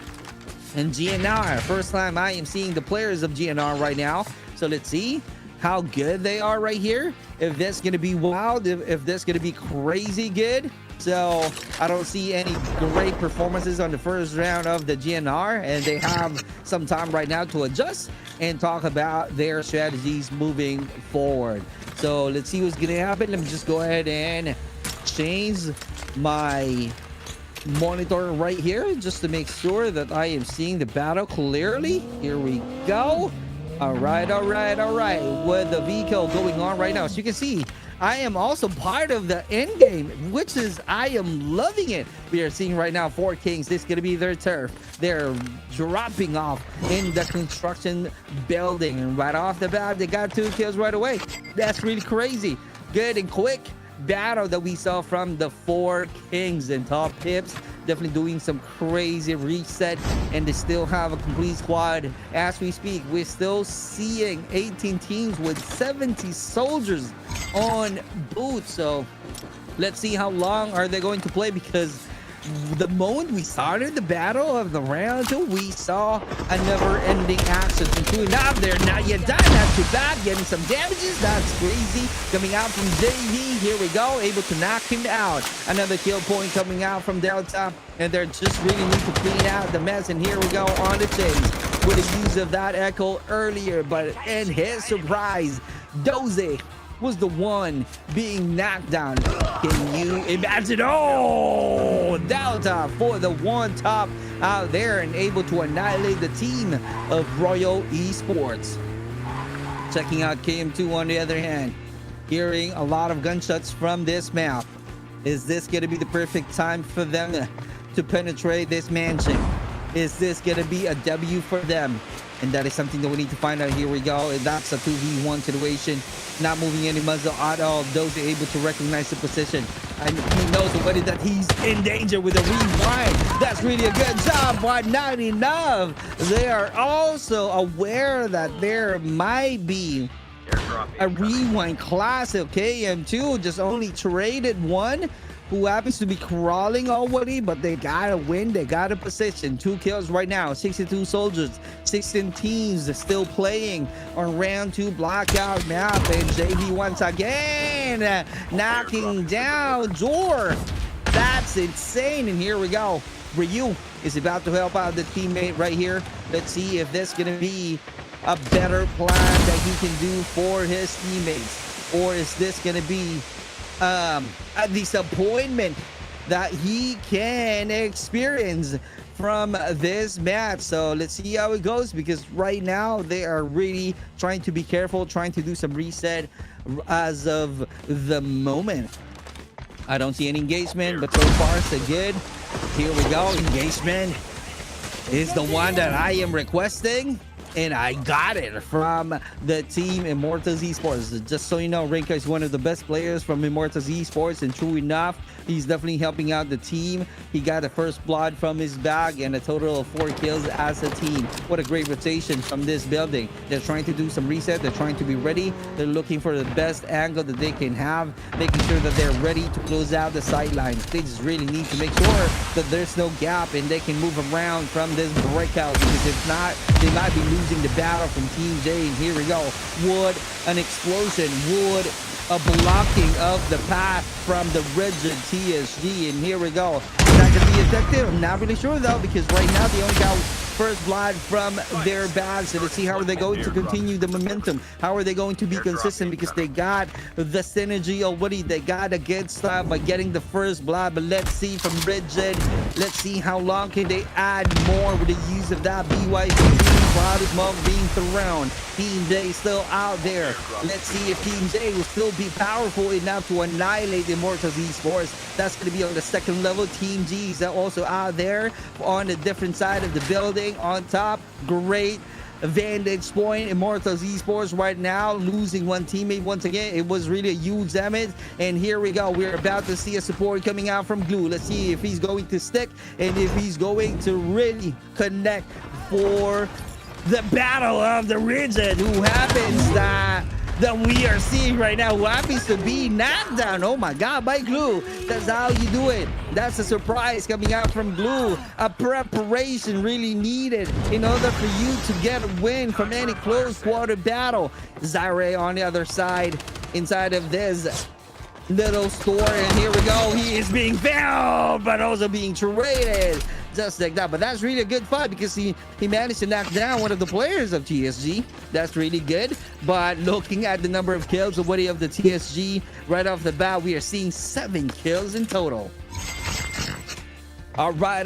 and GNR. First time I am seeing the players of GNR right now. So let's see how good they are right here. If that's going to be wild, if that's going to be crazy good. So I don't see any great performances on the first round of the GNR, and they have some time right now to adjust and talk about their strategies moving forward. So let's see what's going to happen. Let me just go ahead and change my monitor right here just to make sure that I am seeing the battle clearly. Here we go. All right. With the vehicle going on right now, as you can see, I am also part of the end game, which is I am loving it. We are seeing right now 4 Kings. This is going to be their turf. They're dropping off in the construction building, and right off the bat, they got 2 kills right away. That's really crazy. Good and quick battle that we saw from the 4 Kings and top tips. Definitely doing some crazy reset, and they still have a complete squad as we speak. We're still seeing 18 teams with 70 soldiers on boot. So let's see how long are they going to play, because the moment we started the battle of the round 2, we saw a never-ending action. Including now, they're not yet done. Not too bad. Getting some damages. That's crazy. Coming out from JV. Here we go. Able to knock him out. Another kill point coming out from Delta. And they're just really need to clean out the mess. And here we go on the chase with the use of that echo earlier. But in his surprise, DEUS was the one being knocked down. Can you imagine? Oh, Delta for the one top out there and able to annihilate the team of Royal Esports. Checking out KM2 on the other hand, hearing a lot of gunshots from this map. Is this going to be the perfect time for them to penetrate this mansion? Is this going to be a W for them? And that is something that we need to find out. Here we go. That's a 2v1 situation. Not moving any muzzle at all. Those are able to recognize the position. And he knows already that he's in danger with a rewind. That's really a good job, but not enough. They are also aware that there might be a rewind class of KM2. Just only traded one who happens to be crawling already, but they gotta win. They got a position. 2 kills right now. 62 soldiers, 16 teams still playing on round 2 blackout map. And JV once again knocking down Jor. That's insane. And here we go. Ryu is about to help out the teammate right here. Let's see if this gonna be a better plan that he can do for his teammates, or is this gonna be a disappointment that he can experience from this match. So let's see how it goes, because right now they are really trying to be careful, trying to do some reset as of the moment. I don't see any engagement, but so far so good. Here we go. Engagement is the one that I am requesting, and I got it from the team Immortals Esports. Just so you know, Rinka is one of the best players from Immortals Esports, and true enough, he's definitely helping out the team. He got the first blood from his bag and a total of 4 kills as a team. What a great rotation from this building. They're trying to do some reset. They're trying to be ready. They're looking for the best angle that they can have, making sure that they're ready to close out the sidelines. They just really need to make sure that there's no gap and they can move around from this breakout, because if not, they might be losing the battle from Team J. And here we go. Would an explosion, would a blocking of the path from the rigid TSG, and here we go. Is that going to be effective? I'm not really sure though, because right now they only got first blood from their bags. So let's see how are they going to continue the momentum. How are they going to be consistent, because they got the synergy already. They got a good start by getting the first blood. But let's see from rigid. Let's see how long can they add more with the use of that BYP. Cloud smoke being thrown. Team J still out there. Let's see if Team J will still be powerful enough to annihilate Immortals Esports. That's going to be on the second level. Team G is also out there on the different side of the building. On top, great vantage point. Immortals Esports right now losing one teammate once again. It was really a huge damage. And here we go. We're about to see a support coming out from Glue. Let's see if he's going to stick and if he's going to really connect for the battle of the rigid, who happens that that we are seeing right now, who happens to be knocked down. Oh my God, by Glue. That's how you do it. That's a surprise coming out from Glue. A preparation really needed in order for you to get a win from any close quarter battle. Zyre on the other side, inside of this little store, and here we go. He is being found, but also being traded. Just like that. But that's really a good fight because he managed to knock down one of the players of TSG. That's really good. But looking at the number of kills already of the TSG right off the bat, we are seeing 7 kills in total. All right.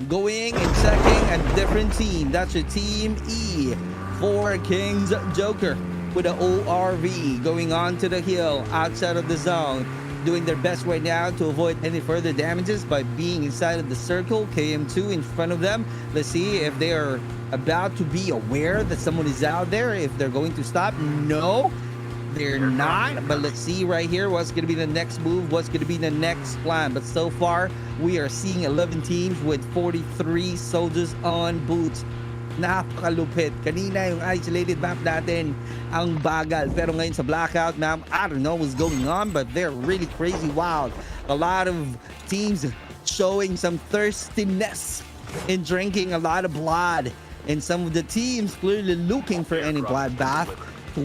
Going and checking a different team. That's your team E. 4 Kings Joker with the ORV going on to the hill outside of the zone, doing their best right now to avoid any further damages by being inside of the circle. KM2 in front of them. Let's see if they are about to be aware that someone is out there, if they're going to stop. No, they're not. But let's see right here what's going to be the next move, what's going to be the next plan. But so far, we are seeing 11 teams with 43 soldiers on boots. Napakalupit. Kanina yung isolated map natin ang bagal. Pero ngayon sa blackout map, I don't know what's going on, but they're really crazy wild. A lot of teams showing some thirstiness in drinking a lot of blood. And some of the teams clearly looking for any bloodbath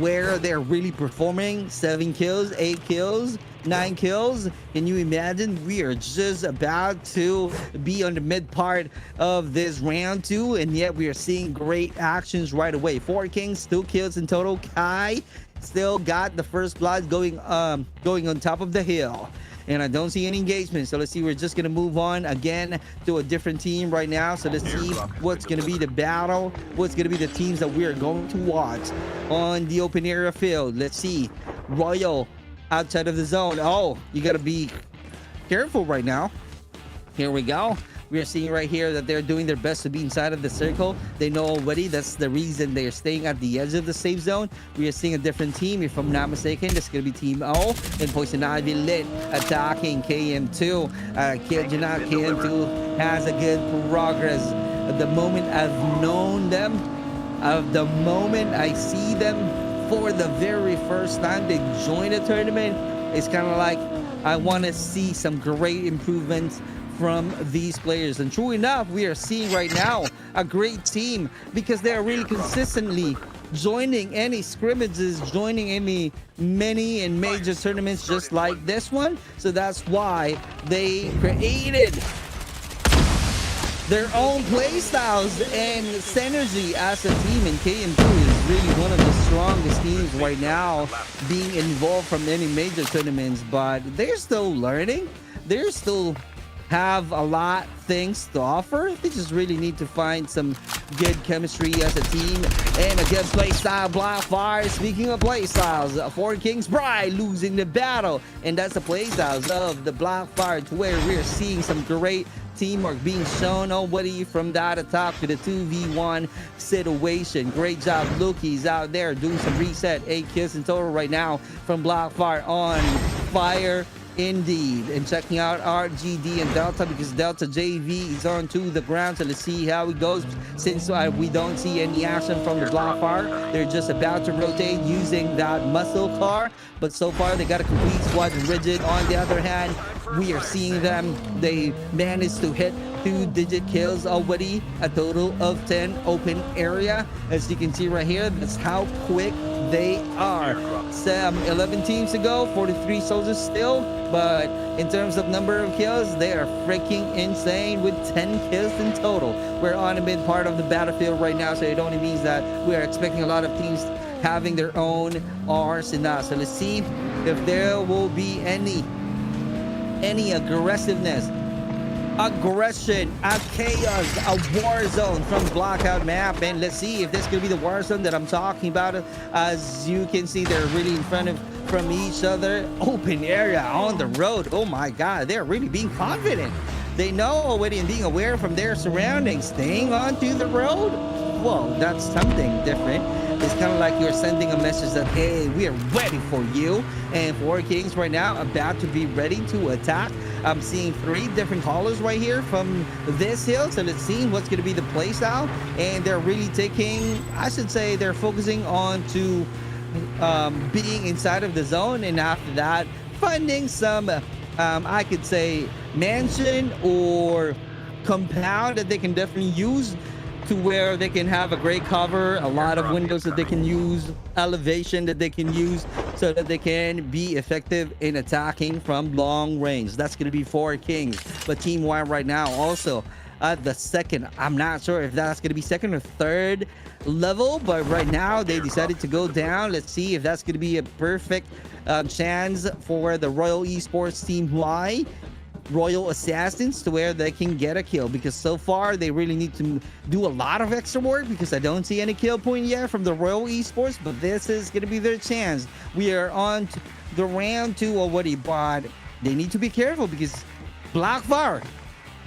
where they're really performing. 7 kills, 8 kills, 9 kills. Can you imagine? We are just about to be on the mid part of this round 2, and yet we are seeing great actions right away. 4 Kings, 2 kills in total. Kai still got the first blood going on top of the hill. And I don't see any engagement. So let's see. We're just going to move on again to a different team right now. So let's see what's going to be the battle. What's going to be the teams that we are going to watch on the open area field. Let's see. Royal outside of the zone. Oh, you got to be careful right now. Here we go. We are seeing right here that they're doing their best to be inside of the circle. They know already that's the reason they're staying at the edge of the safe zone. We are seeing a different team. If I'm not mistaken, that's going to be Team O. And Poison Ivy Lit attacking KM2. Kid you not, KM2 has a good progress. At the moment I've known them, of the moment I see them for the very first time they join the tournament, it's kind of like I want to see some great improvements from these players. And true enough, we are seeing right now a great team because they are really consistently joining any scrimmages, joining any mini and major tournaments just like this one. So that's why they created their own play styles and synergy as a team. And KM2 is really one of the strongest teams right now being involved from any major tournaments, but they're still learning. They're still have a lot things to offer. They just really need to find some good chemistry as a team and a good play style. BLACKFYRE, speaking of play styles, 4 Kings Bride losing the battle, and that's the play styles of the BLACKFYRE, to where we're seeing some great teamwork being shown already from that attack to the 2v1 situation. Great job. Loki's out there doing some reset. 8 kills in total right now from BLACKFYRE on fire indeed. And checking out RGD and Delta, because Delta JV is on to the ground. So let's see how it goes. Since we don't see any action from the BLACKFYRE, they're just about to rotate using that muscle car. But so far they got a complete squad. Rigid on the other hand, we are seeing them. They managed to hit 2-digit kills already, a total of 10 open area. As you can see right here, that's how quick they are. 11 teams to go, 43 soldiers still, but in terms of number of kills, they are freaking insane with 10 kills in total. We're on the mid part of the battlefield right now, so it only means that we are expecting a lot of teams having their own arsenal. So let's see if there will be any aggressiveness, aggression, a chaos, a war zone from Blackout map. And let's see if this could be the war zone that I'm talking about. As you can see, they're really in front of from each other. Open area on the road. Oh my God, they're really being confident. They know already and being aware from their surroundings. Staying onto the road. Whoa, that's something different. It's kind of like you're sending a message that, hey, we are ready for you. And 4 Kings right now about to be ready to attack. I'm seeing 3 different callers right here from this hill. So let's see what's going to be the play style. And they're really taking, I should say, they're focusing on to being inside of the zone, and after that finding some I could say mansion or compound that they can definitely use to where they can have a great cover, a lot of windows that they can use, elevation that they can use so that they can be effective in attacking from long range. That's going to be 4 Kings. But Team Y right now also at the second, I'm not sure if that's going to be second or third level, but right now they decided to go down. Let's see if that's going to be a perfect chance for the Royal Esports Team Y Royal Assassins to where they can get a kill, because so far they really need to do a lot of extra work, because I don't see any kill point yet from the Royal Esports, but this is going to be their chance. We are on to the round 2 already, but they need to be careful because BLACKFYRE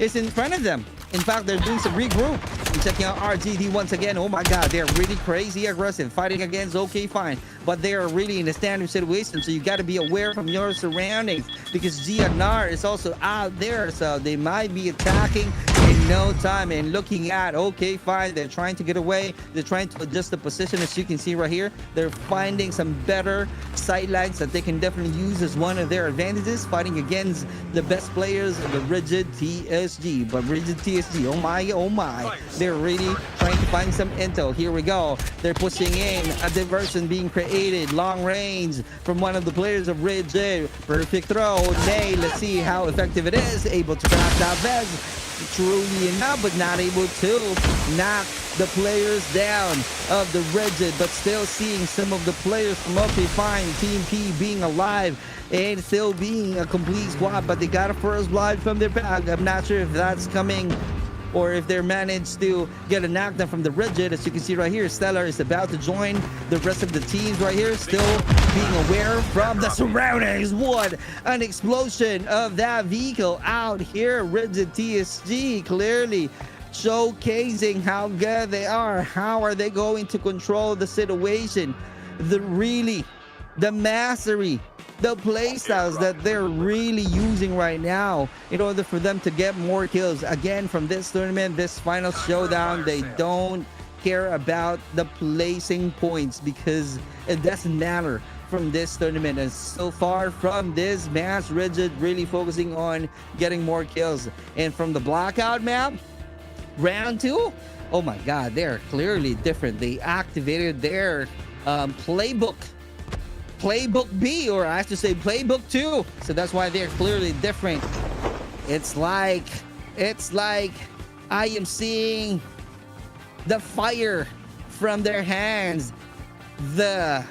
is in front of them. In fact, they're doing some regroup. I'm checking out RGD once again. Oh my god, they're really crazy aggressive, fighting against OKAYFINE, but they are really in a standard situation, so you got to be aware from your surroundings, because GNR is also out there, so they might be attacking in no time. And looking at OKAYFINE, they're trying to get away, they're trying to adjust the position. As you can see right here, they're finding some better sidelines that they can definitely use as one of their advantages, fighting against the best players, the Rigid TSG. But Rigid TSG, oh my, they're really trying to find some intel. Here we go, they're pushing in, a diversion being created, long range from one of the players of Rigid. Perfect throw, nay, let's see how effective it is, able to crack that vest truly enough, but not able to knock the players down of the Rigid. But still seeing some of the players from OKAYFINE, Team P being alive and still being a complete squad, but they got a first blood from their back. I'm not sure if that's coming or if they're managed to get a knockdown from the Rigid. As you can see right here, Stellar is about to join the rest of the teams right here, still being aware from the surroundings. What an explosion of that vehicle out here. Rigid TSG clearly showcasing how good they are. How are they going to control the situation? The mastery, the playstyles that they're really using right now in order for them to get more kills. Again, from this tournament, this final showdown, they don't care about the placing points because it doesn't matter from this tournament. And so far from this match, Rigid really focusing on getting more kills. And from the blackout map, round 2, oh my god, they're clearly different. They activated their playbook B, or I have to say playbook 2, so that's why they're clearly different. It's like I am seeing the fire from their hands, the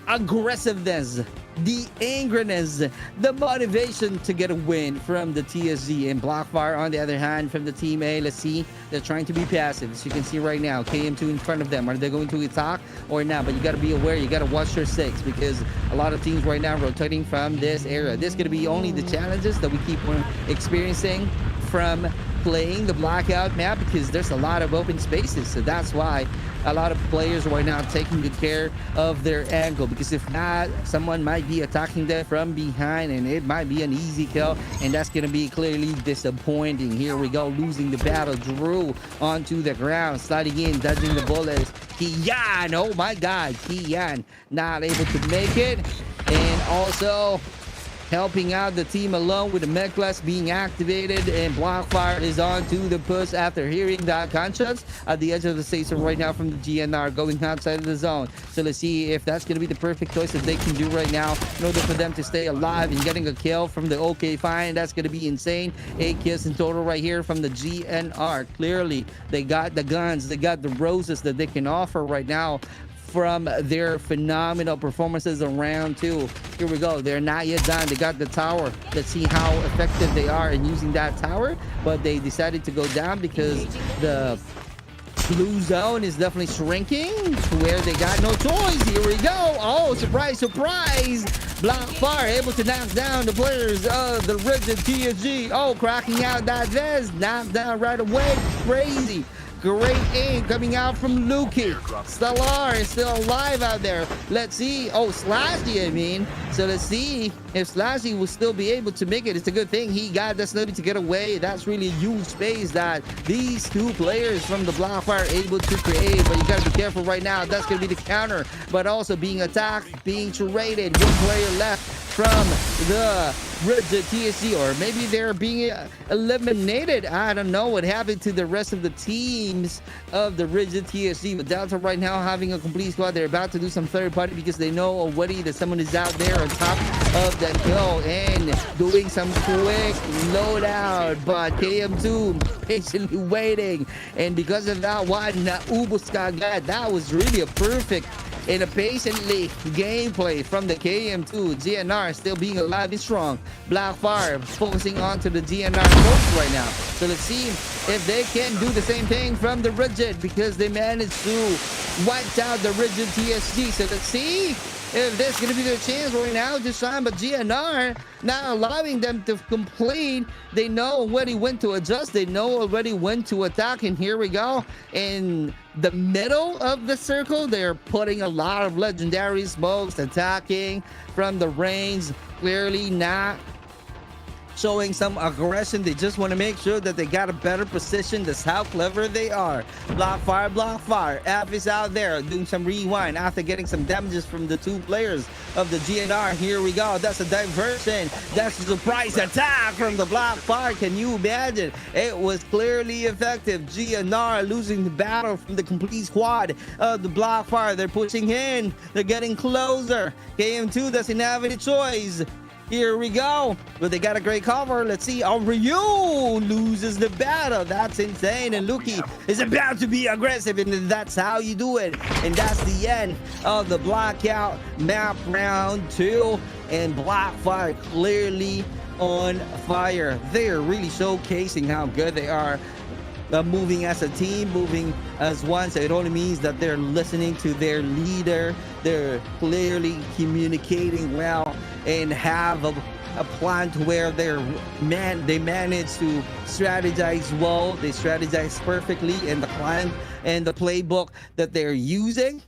aggressiveness, the angriness, the motivation to get a win from the TSG. And BLACKFYRE, on the other hand, from the Team A, let's see, they're trying to be passive. As you can see right now, KM2 in front of them. Are they going to attack or not? But you got to be aware, you got to watch your 6, because a lot of teams right now rotating from this area. This is going to be only the challenges that we keep on experiencing from playing the blackout map, because there's a lot of open spaces. So that's why a lot of players right now taking good care of their angle, because if not, someone might be attacking them from behind and it might be an easy kill, and that's going to be clearly disappointing. Here we go, losing the battle. Drew onto the ground, sliding in, dodging the bullets. Kian, oh my god, Kian not able to make it. And also helping out the team alone with the med class being activated, and BLACKFYRE is on to the push after hearing that gunshots at the edge of the station right now from the GNR going outside of the zone. So let's see if that's going to be the perfect choice that they can do right now in order for them to stay alive and getting a kill from the OKAYFINE. That's going to be insane. 8 kills in total right here from the GNR. Clearly they got the guns, they got the roses that they can offer right now from their phenomenal performances in round 2. Here we go, they're not yet done. They got the tower. Let's see how effective they are in using that tower, but they decided to go down because the blue zone is definitely shrinking to where they got no choice. Here we go. Oh, surprise, surprise. BLACKFYRE able to knock down the players of the Rigid TSG. Oh, cracking out that vest. Knocked down right away. Crazy. Great aim coming out from Luki. Stellar is still alive out there. Let's see. Oh, Slashy, I mean. So let's see if Slashy will still be able to make it. It's a good thing he got that Snoopy to get away. That's really a huge space that these two players from the BLACKFYRE are able to create. But you gotta be careful right now. That's gonna be the counter. But also being attacked, being traded. One player left from the Rigid TSG, or maybe they're being eliminated. I don't know what happened to the rest of the teams of the Rigid TSG, but Delta right now having a complete squad. They're about to do some third party because they know already that someone is out there on top of that hill and doing some quick loadout, but KM2 patiently waiting, and because of that one, Ubuska, that was really a perfect and a patiently gameplay from the KM2. GNR still being alive and strong. BLACKFYRE focusing on to the GNR coach right now. So let's see if they can do the same thing from the Rigid, because they managed to wipe out the Rigid TSG. So let's see if this is going to be their chance right now to shine, but GNR not allowing them to complete. They know already when to adjust. They know already when to attack, and here we go. In the middle of the circle, they're putting a lot of legendary smokes, attacking from the range, clearly not showing some aggression. They just want to make sure that they got a better position. That's how clever they are. BLACKFYRE. F is out there doing some rewind after getting some damages from the two players of the GNR. Here we go. That's a diversion. That's a surprise attack from the BLACKFYRE. Can you imagine? It was clearly effective. GNR losing the battle from the complete squad of the BLACKFYRE. They're pushing in. They're getting closer. KM2 doesn't have any choice. Here we go. But they got a great cover. Let's see. Oh, Ryu loses the battle. That's insane. And Luki is about to be aggressive. And that's how you do it. And that's the end of the Blackout map round 2. And BLACKFYRE clearly on fire. They're really showcasing how good they are. Moving as a team, moving as one. So it only means that they're listening to their leader. They're clearly communicating well and have a plan to where they manage to strategize well. They strategize perfectly, and the plan and the playbook that they're using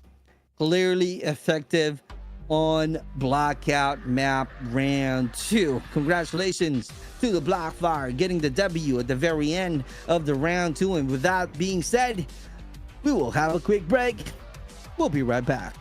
clearly effective on Blackout map round 2. Congratulations to the BLACKFYRE getting the W at the very end of the round 2. And with that being said, we will have a quick break. We'll be right back.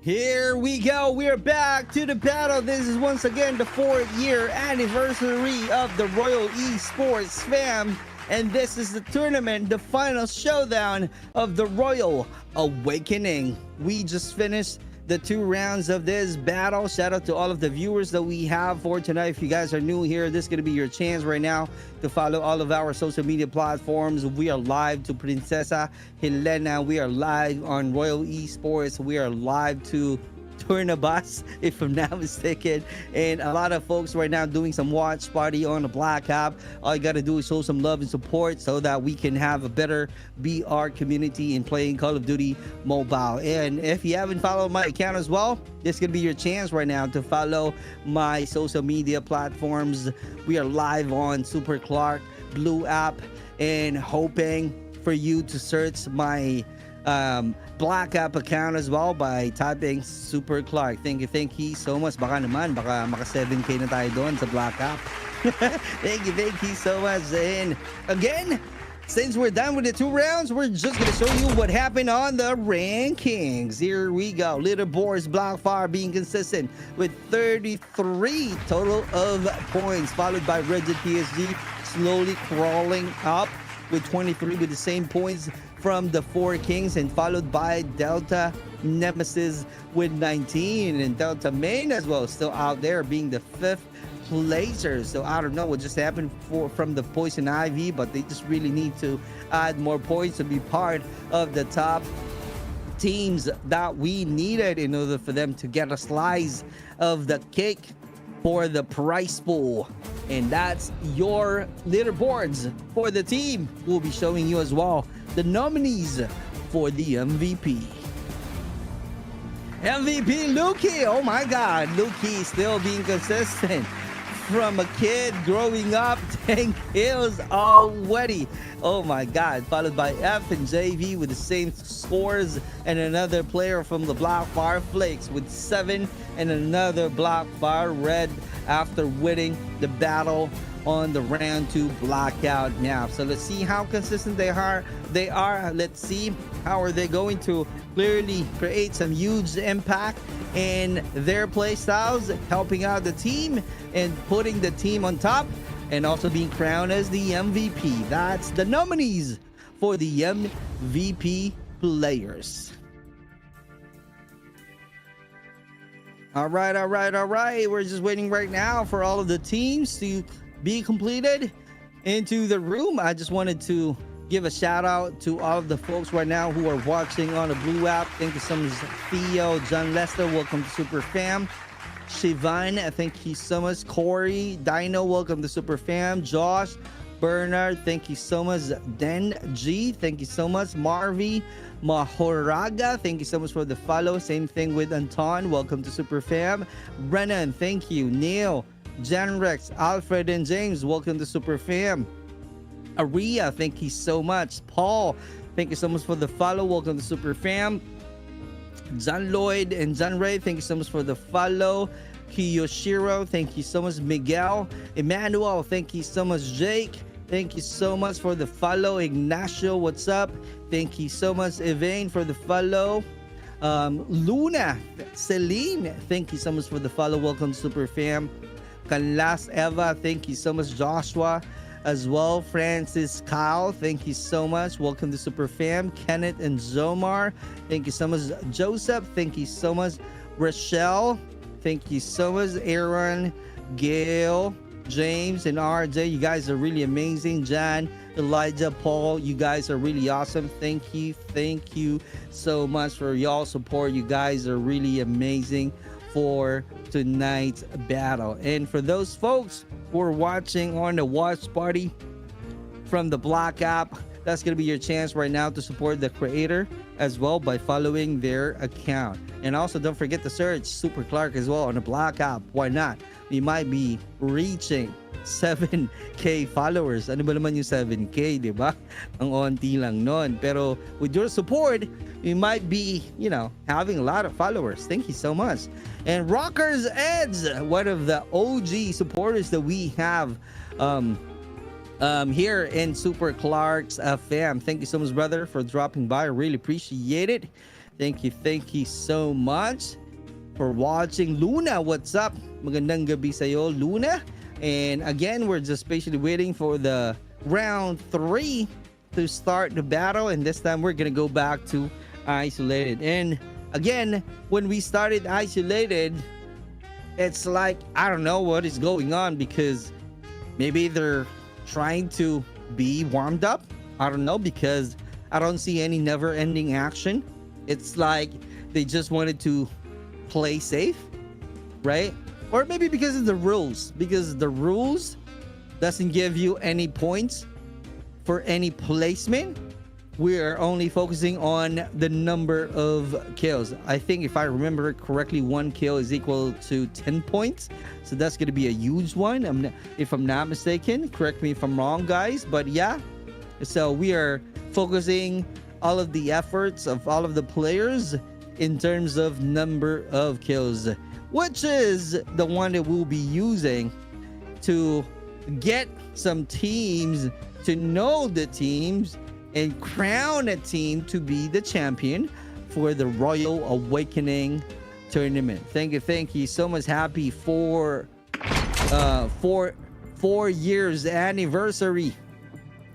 Here we go. We are back to the battle. This is once again the 4th year anniversary of the Royal Esports fam. And this is the tournament, the final showdown of the Royal Awakening. We just finished the 2 rounds of this battle. Shout out to all of the viewers that we have for tonight. If you guys are new here, this is going to be your chance right now to follow all of our social media platforms. We are live to Princesa Helena. We are live on Royal Esports. We are live to Turnabas, if I'm not mistaken, and a lot of folks right now doing some watch party on the Black app. All you gotta do is show some love and support so that we can have a better BR community in playing Call of Duty Mobile. And if you haven't followed my account as well, this is gonna be your chance right now to follow my social media platforms. We are live on Super Clark Blue app, and hoping for you to search my Black app account as well by typing Super Clark. Thank you so much. Baka naman, baka maka 7K na tayo doon sa Black app. thank you so much. And again, since we're done with the 2 rounds, we're just gonna show you what happened on the rankings. Here we go. Leaderboards, BLACKFYRE being consistent with 33 total of points, followed by Rigid PSG slowly crawling up with 23 with the same points from the 4 Kings, and followed by Delta Nemesis with 19, and Delta Main as well still out there being the 5th placer. So I don't know what just happened from the Poison Ivy, but they just really need to add more points to be part of the top teams that we needed in order for them to get a slice of the cake for the prize pool. And that's your leaderboards for the team. We'll be showing you as well the nominees for the MVP. MVP Luki. Oh my God, Luki still being consistent. From a kid growing up, 10 kills already. Oh my God. Followed by F and JV with the same scores, and another player from the BLACKFYRE Flakes with 7, and another BLACKFYRE Red after winning the battle on the round 2 blackout map. So let's see how consistent they are. Let's see how are they going to clearly create some huge impact in their play styles, helping out the team and putting the team on top, and also being crowned as the MVP. That's the nominees for the MVP players. All right. We're just waiting right now for all of the teams to be completed into the room. I just wanted to give a shout out to all of the folks right now who are watching on the Blue app. Thank you so much, Theo, John Lester, welcome to Super Fam. Shivine, thank you so much. Corey, Dino, welcome to Super Fam. Josh, Bernard, thank you so much. Den G, thank you so much. Marvy, Mahoraga, thank you so much for the follow. Same thing with Anton, welcome to Super Fam. Brennan, thank you. Neil, Jan Rex, Alfred, and James, welcome to Super Fam. Aria, thank you so much. Paul, thank you so much for the follow, welcome to Super Fam. John Lloyd and John Ray, thank you so much for the follow. Kiyoshiro, thank you so much. Miguel, Emmanuel, thank you so much. Jake, thank you so much for the follow. Ignacio, what's up? Thank you so much. Evane for the follow. Luna, Celine, thank you so much for the follow, welcome to Super Fam. Kanlas Eva, thank you so much. Joshua as well. Francis Kyle, thank you so much, welcome to Super Fam. Kenneth and Zomar, thank you so much. Joseph, thank you so much. Rochelle, thank you so much. Aaron, Gail, James, and RJ, you guys are really amazing. Jan, Elijah, Paul, you guys are really awesome. Thank you so much for y'all support. You guys are really amazing for tonight's battle. And for those folks who are watching on the watch party from the Black app, that's going to be your chance right now to support the creator as well by following their account. And also don't forget to search Super Clark as well on the Black app. Why not? We might be reaching 7K followers. Ano ba naman yung 7K, di ba? Ang onti lang nun. Pero with your support, we might be, having a lot of followers. Thank you so much. And Rockers Eds, one of the OG supporters that we have here in Super Clark's fam. Thank you so much, brother, for dropping by. I really appreciate it. Thank you so much for watching. Luna, what's up? Magandang gabi sa'yo, Luna. And again, we're just patiently waiting for the round 3 to start the battle. And this time, we're gonna go back to Isolated. And again, when we started Isolated, it's like, I don't know what is going on, because maybe they're trying to be warmed up. I don't know, because I don't see any never-ending action. It's like they just wanted to play safe, right? Or maybe because of the rules, because the rules doesn't give you any points for any placement. We are only focusing on the number of kills. I think if I remember correctly, 1 kill is equal to 10 points. So that's going to be a huge one. If I'm not mistaken, correct me if I'm wrong, guys. But yeah, so we are focusing all of the efforts of all of the players in terms of number of kills, which is the one that we'll be using to get some teams to know the teams and crown a team to be the champion for the Royal Awakening tournament. Thank you so much. Happy 4 years anniversary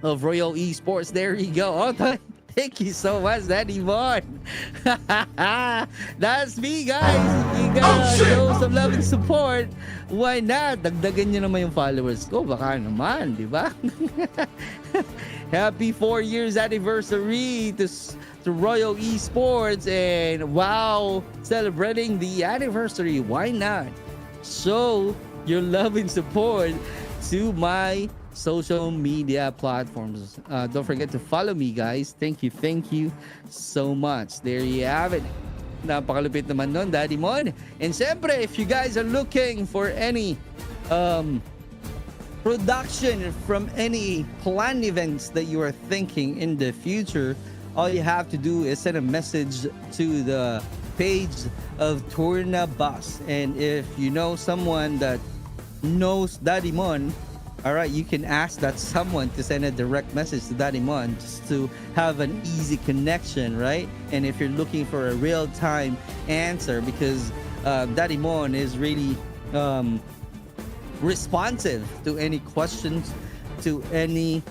of Royal Esports. There you go. Oh, thank you so much, Daddy Mon. That's me, guys. You gotta show some love and support. Why not? Dagdagan nyo naman yung followers ko. Baka naman, di ba? Happy 4 years anniversary to Royal Esports. And wow, celebrating the anniversary. Why not? Show your love and support to my social media platforms. Don't forget to follow me, guys. Thank you so much. There you have it. Napakalupit naman nun, Daddy Mon. And syempre, if you guys are looking for any production from any planned events that you are thinking in the future, all you have to do is send a message to the page of Tourna Bus. And if you know someone that knows Daddy Mon, all right, you can ask that someone to send a direct message to Daddy Mon just to have an easy connection, right? And if you're looking for a real-time answer, because Daddy Mon is really responsive to any questions, to any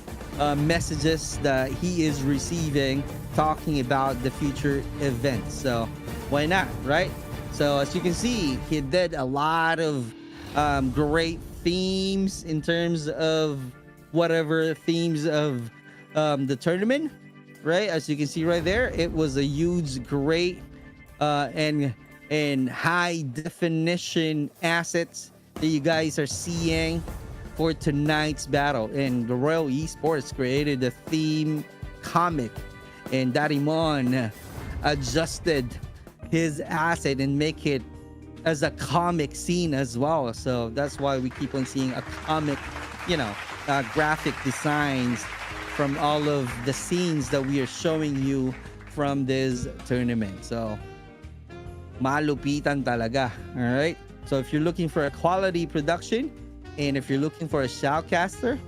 messages that he is receiving talking about the future events. So why not, right? So as you can see, he did a lot of great themes in terms of whatever themes of the tournament, right? As you can see right there, it was a huge, great and high definition assets that you guys are seeing for tonight's battle. And the Royal Esports created a theme comic, and Daddy Mon adjusted his asset and make it as a comic scene as well. So that's why we keep on seeing a comic, graphic designs from all of the scenes that we are showing you from this tournament. So malupitan talaga. All right, so if you're looking for a quality production, and if you're looking for a shoutcaster,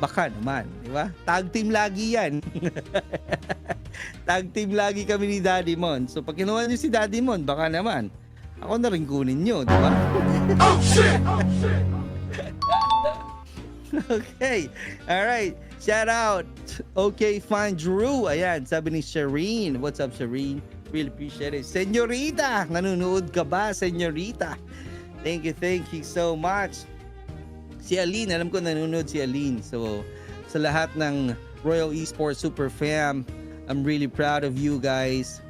baka naman, di ba? Tag team lagi yan. Tag team lagi kami ni Daddy Mon. So pag kinuha niyo si Daddy Mon, baka naman ako na rin kunin nyo, di ba? Oh shit! Okay. Alright. Shout out. Okay, fine. Drew. Ayan. Sabi ni Shireen. What's up, Shireen? Really appreciate it. Senyorita. Nanonood ka ba, Senyorita? Thank you so much. Si Aline. Alam ko nanonood si Aline. So, sa lahat ng Royal Esports Super Fam, I'm really proud of you guys.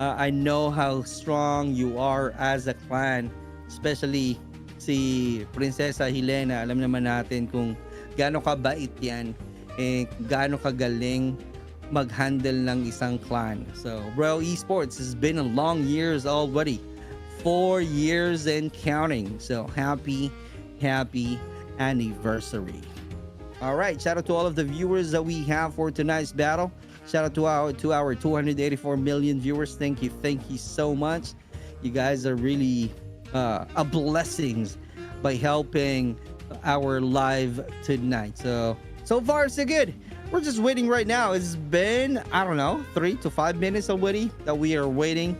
I know how strong you are as a clan, especially si Prinsesa Helena. Alam naman natin kung gaano kabait yan, gaano kagaling mag-handle ng isang clan. So Royal Esports has been a long years already, 4 years and counting. So happy anniversary. All right, shout out to all of the viewers that we have for tonight's battle. Shout out to our 284 million viewers. Thank you so much. You guys are really a blessings by helping our live tonight. So far so good. we're just waiting right now. It's been, I don't know, 3 to 5 minutes already that we are waiting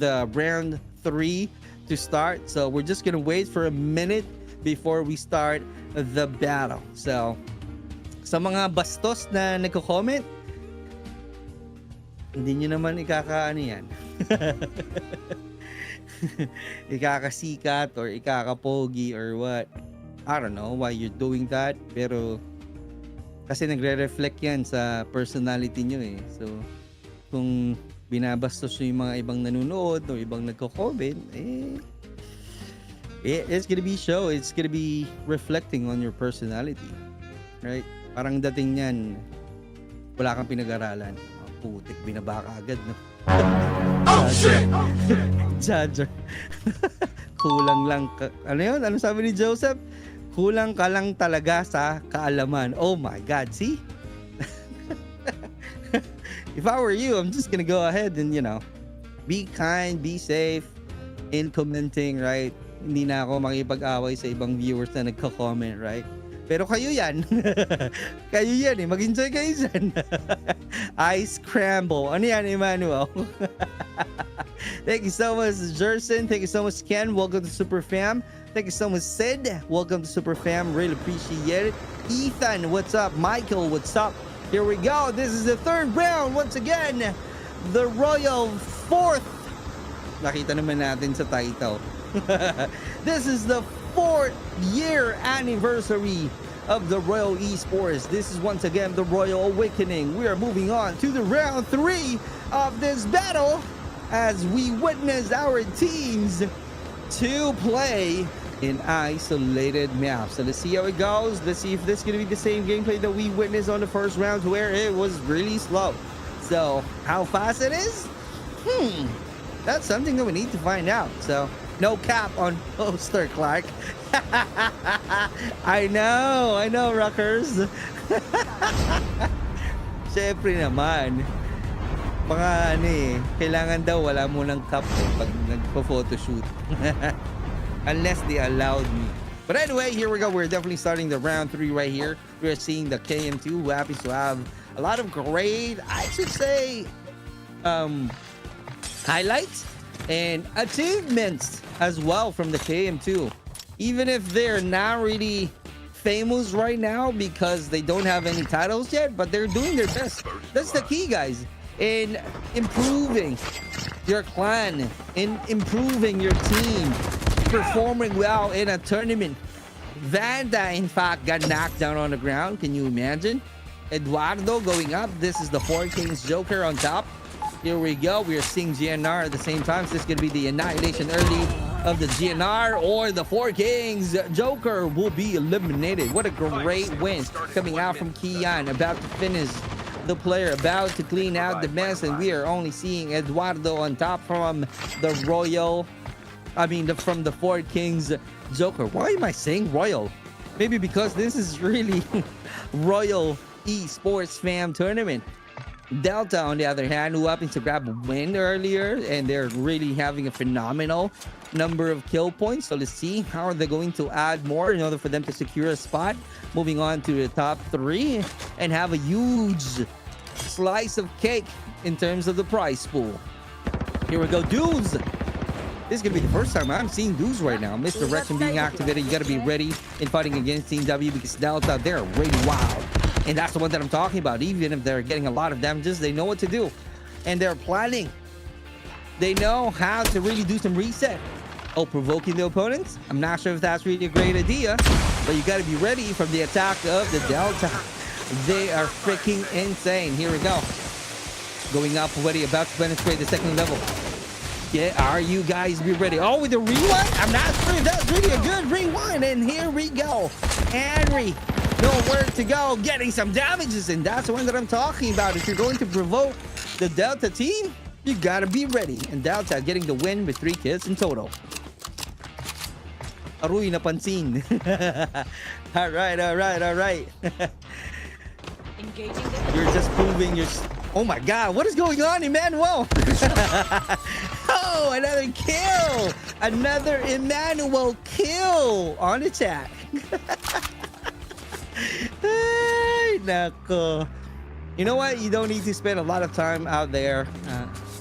the round 3 to start. So we're just gonna wait for a minute before we start the battle. So sa mga bastos na nagko-comment, hindi nyo naman ikakaano yan. Ikakasikat or ikakapogi or what. I don't know why you're doing that, pero kasi nagre-reflect yan sa personality nyo eh. So kung binabastos nyo yung mga ibang nanonood o ibang nagko-comment, it's gonna be it's gonna be reflecting on your personality, right? Parang dating yan, wala kang pinag-aralan. Putik, binaba ka agad, no? Oh shit! Judger. Kulang lang ano yun? Ano sabi ni Joseph? Kulang ka lang talaga sa kaalaman. Oh my God, see? If I were you, I'm just gonna go ahead and, you know, be kind, be safe in commenting, right? Hindi na ako makipag-away sa ibang viewers na nagko-comment, right? Pero kayo yan. Kayo yan eh. Mag-enjoy kayo dyan. Ice Scramble. Ano yan, Emmanuel? Thank you so much, Jerson. Thank you so much, Ken. Welcome to Super Fam. Thank you so much, Sid. Welcome to Super Fam. Really appreciate it. Ethan, what's up? Michael, what's up? Here we go. This is the third round. Once again, the Royal Fourth. Nakita naman natin sa title. This is the 4th year anniversary of the Royal Esports. This is once again the Royal Awakening. We are moving on to the round 3 of this battle as we witness our teams to play in isolated maps. So let's see how it goes. Let's see if this is going to be the same gameplay that we witnessed on the first round where it was really slow. So how fast it is? That's something that we need to find out. So no cap on poster, Clark. I know, Rockers. Siyempre naman. Mga ano eh, kailangan daw wala munang cap eh pag nagpo-photoshoot. Unless they allowed me. But anyway, here we go. We're definitely starting the round 3 right here. We're seeing the KM2 who happens to have a lot of great, I should say, highlights and achievements as well from the KM2. Even if they're not really famous right now because they don't have any titles yet, but they're doing their best. That's the key, guys, in improving your clan, in improving your team, performing well in a tournament. Vanda, in fact, got knocked down on the ground. Can you imagine? Eduardo going up. This is the Four Kings Joker on top. Here we go. We are seeing GNR at the same time. So this is going to be the annihilation early of the GNR, or the Four Kings Joker will be eliminated. What a great win coming out from Kian. About to finish the player, about to clean out the mess. And we are only seeing Eduardo on top from the Royal. From the Four Kings Joker. Why am I saying Royal? Maybe because this is really Royal Esports Fam tournament. Delta, on the other hand, who happened to grab a win earlier, and they're really having a phenomenal number of kill points. So let's see how are they going to add more in order for them to secure a spot. Moving on to the top 3 and have a huge slice of cake in terms of the prize pool. Here we go, DEUS. This is going to be the first time I'm seeing DEUS right now. Mr. Wretched being activated. You got to be ready in fighting against Team W because Delta, they're really wild. And that's the one that I'm talking about. Even if they're getting a lot of damages, they know what to do. And they're planning. They know how to really do some reset. Oh, provoking the opponents? I'm not sure if that's really a great idea. But you got to be ready from the attack of the Delta. They are freaking insane. Here we go. Going up already, about to penetrate the second level. Yeah, are you guys be ready? Oh, with the rewind? I'm not sure if that's really a good rewind. And here we go. Henry, nowhere to go, getting some damages. And that's the one that I'm talking about. If you're going to provoke the Delta team, you gotta be ready. And Delta getting the win with 3 kills in total. Aruy napansin. All right. Engaging the... You're just proving your... Oh my God, what is going on, Emmanuel? Oh, another kill. Another Emmanuel kill on the chat. Ay, nako. You know what? You don't need to spend a lot of time out there.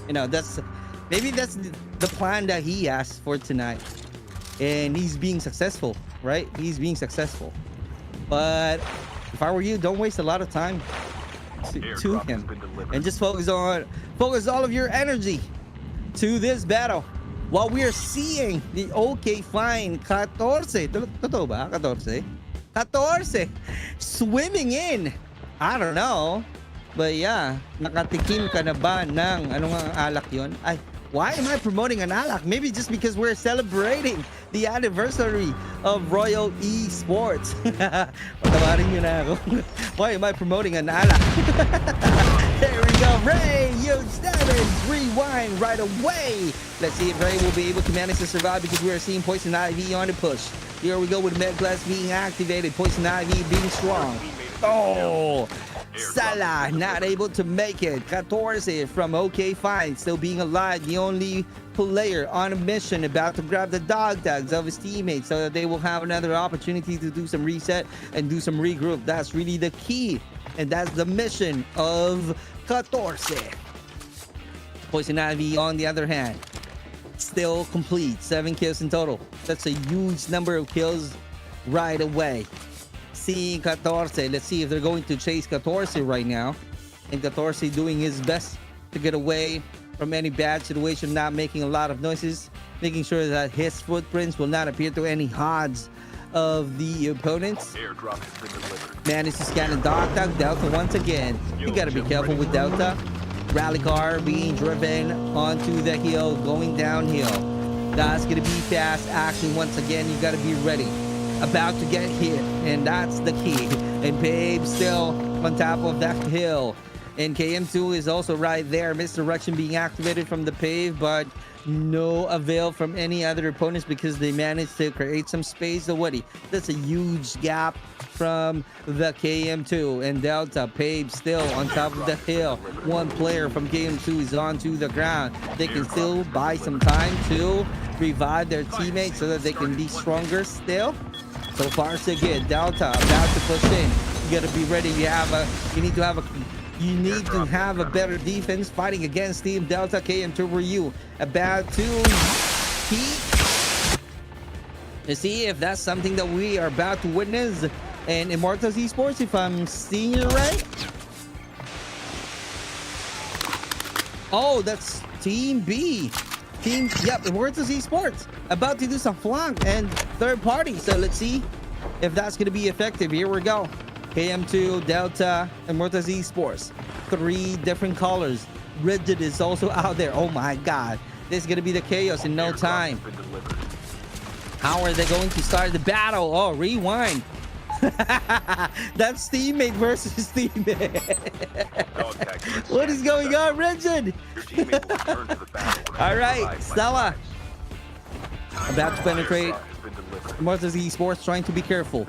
You know, maybe that's the plan that he has for tonight. And he's being successful, right? He's being successful. But if I were you, don't waste a lot of time to him. And just focus all of your energy to this battle. While we are seeing the OKAYFINE 14. Totoo ba? 14? 14. Swimming in. I don't know. But yeah, nakatikim ka na ba ng ano nga alak yun? Ay, why am I promoting an alak? Maybe just because we're celebrating the anniversary of Royal Esports. Patawarin nyo na ako. Why am I promoting an alak? There we go. Ray, you damage. Rewind right away. Let's see if Ray will be able to manage to survive because we are seeing Poison Ivy on the push. Here we go with Med Glass being activated. Poison Ivy being strong. Oh! Salah not able to make it. 14 from OKAYFINE still being alive. The only player on a mission about to grab the dog tags of his teammates so that they will have another opportunity to do some reset and do some regroup. That's really the key. And that's the mission of 14. Poison Ivy on the other hand still complete. 7 kills in total. That's a huge number of kills right away. Seeing 14. Let's see if they're going to chase 14 right now. And 14 doing his best to get away from any bad situation, not making a lot of noises, making sure that his footprints will not appear to any odds of the opponents. Airdrop has been delivered. Managed to scan a dog tag. Delta once again. You gotta be careful with Delta. Rally car being driven onto the hill, going downhill. That's gonna be fast action once again. You gotta be ready. About to get hit, and that's the key. And PAVE still on top of that hill. And KM2 is also right there. Misdirection being activated from the PAVE, but no avail from any other opponents because they managed to create some space already. That's a huge gap from the KM2 and Delta. PAVE still on top of the hill. One player from KM2 is onto the ground. They can still buy some time to revive their teammates so that they can be stronger still. So far so good. Delta about to push in. You gotta be ready. You need to have a better defense fighting against Team Delta. KM2 were you about to peek to see if that's something that we are about to witness. And Immortals Esports, if I'm seeing it right. Oh, that's Team B. Immortals Esports about to do some flank and third party. So let's see if that's going to be effective. Here we go. KM2, Delta, Immortals Esports. 3 different colors. Rigid is also out there. Oh my god. This is going to be the chaos in no time. How are they going to start the battle? Oh, rewind. That's teammate versus teammate. What is going on, Rigid? All right, Stella. About to penetrate. Immortals Esports trying to be careful.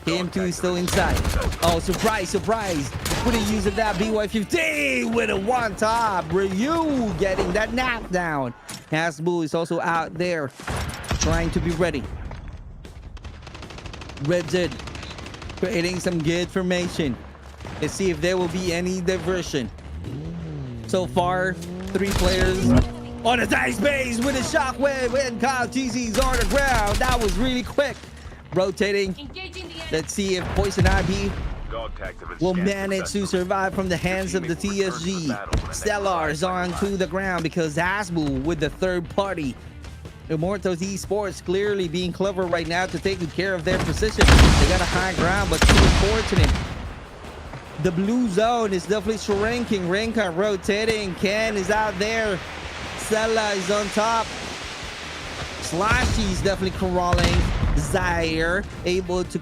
KM2 is still inside. Oh, surprise. With the use of that BY-15 with a one top. Ryu getting that knockdown. ANBU is also out there trying to be ready. Rigid creating some good formation. Let's see if there will be any diversion. So far, 3 players on a tight space with a shockwave and Kyle TZ's on the ground. That was really quick. Rotating. Let's see if Poison Ivy will manage to survive from the hands of the TSG. Stellar is on to the ground because ANBU with the third party. Immortals Esports clearly being clever right now to take care of their position. They got a high ground, but too unfortunate. The blue zone is definitely shrinking. Renka rotating. Ken is out there. Stella is on top. Slashy is definitely crawling. Zaire able to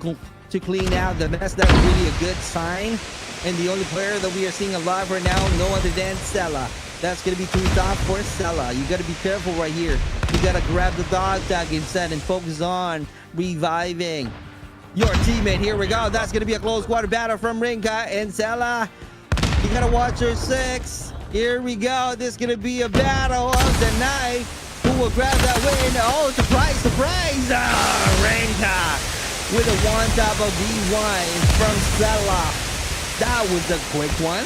clean out the mess. That's really a good sign. And the only player that we are seeing alive right now, no other than Stella. That's going to be too tough for Stella. You got to be careful right here. You got to grab the dog tag instead and focus on reviving your teammate. Here we go. That's going to be a close quarter battle from Rinka and Stella. You got to watch your 6. Here we go. This is going to be a battle of the night. Who will grab that win? Oh, surprise. Rinka with a one top of V1 from Stella. That was a quick one.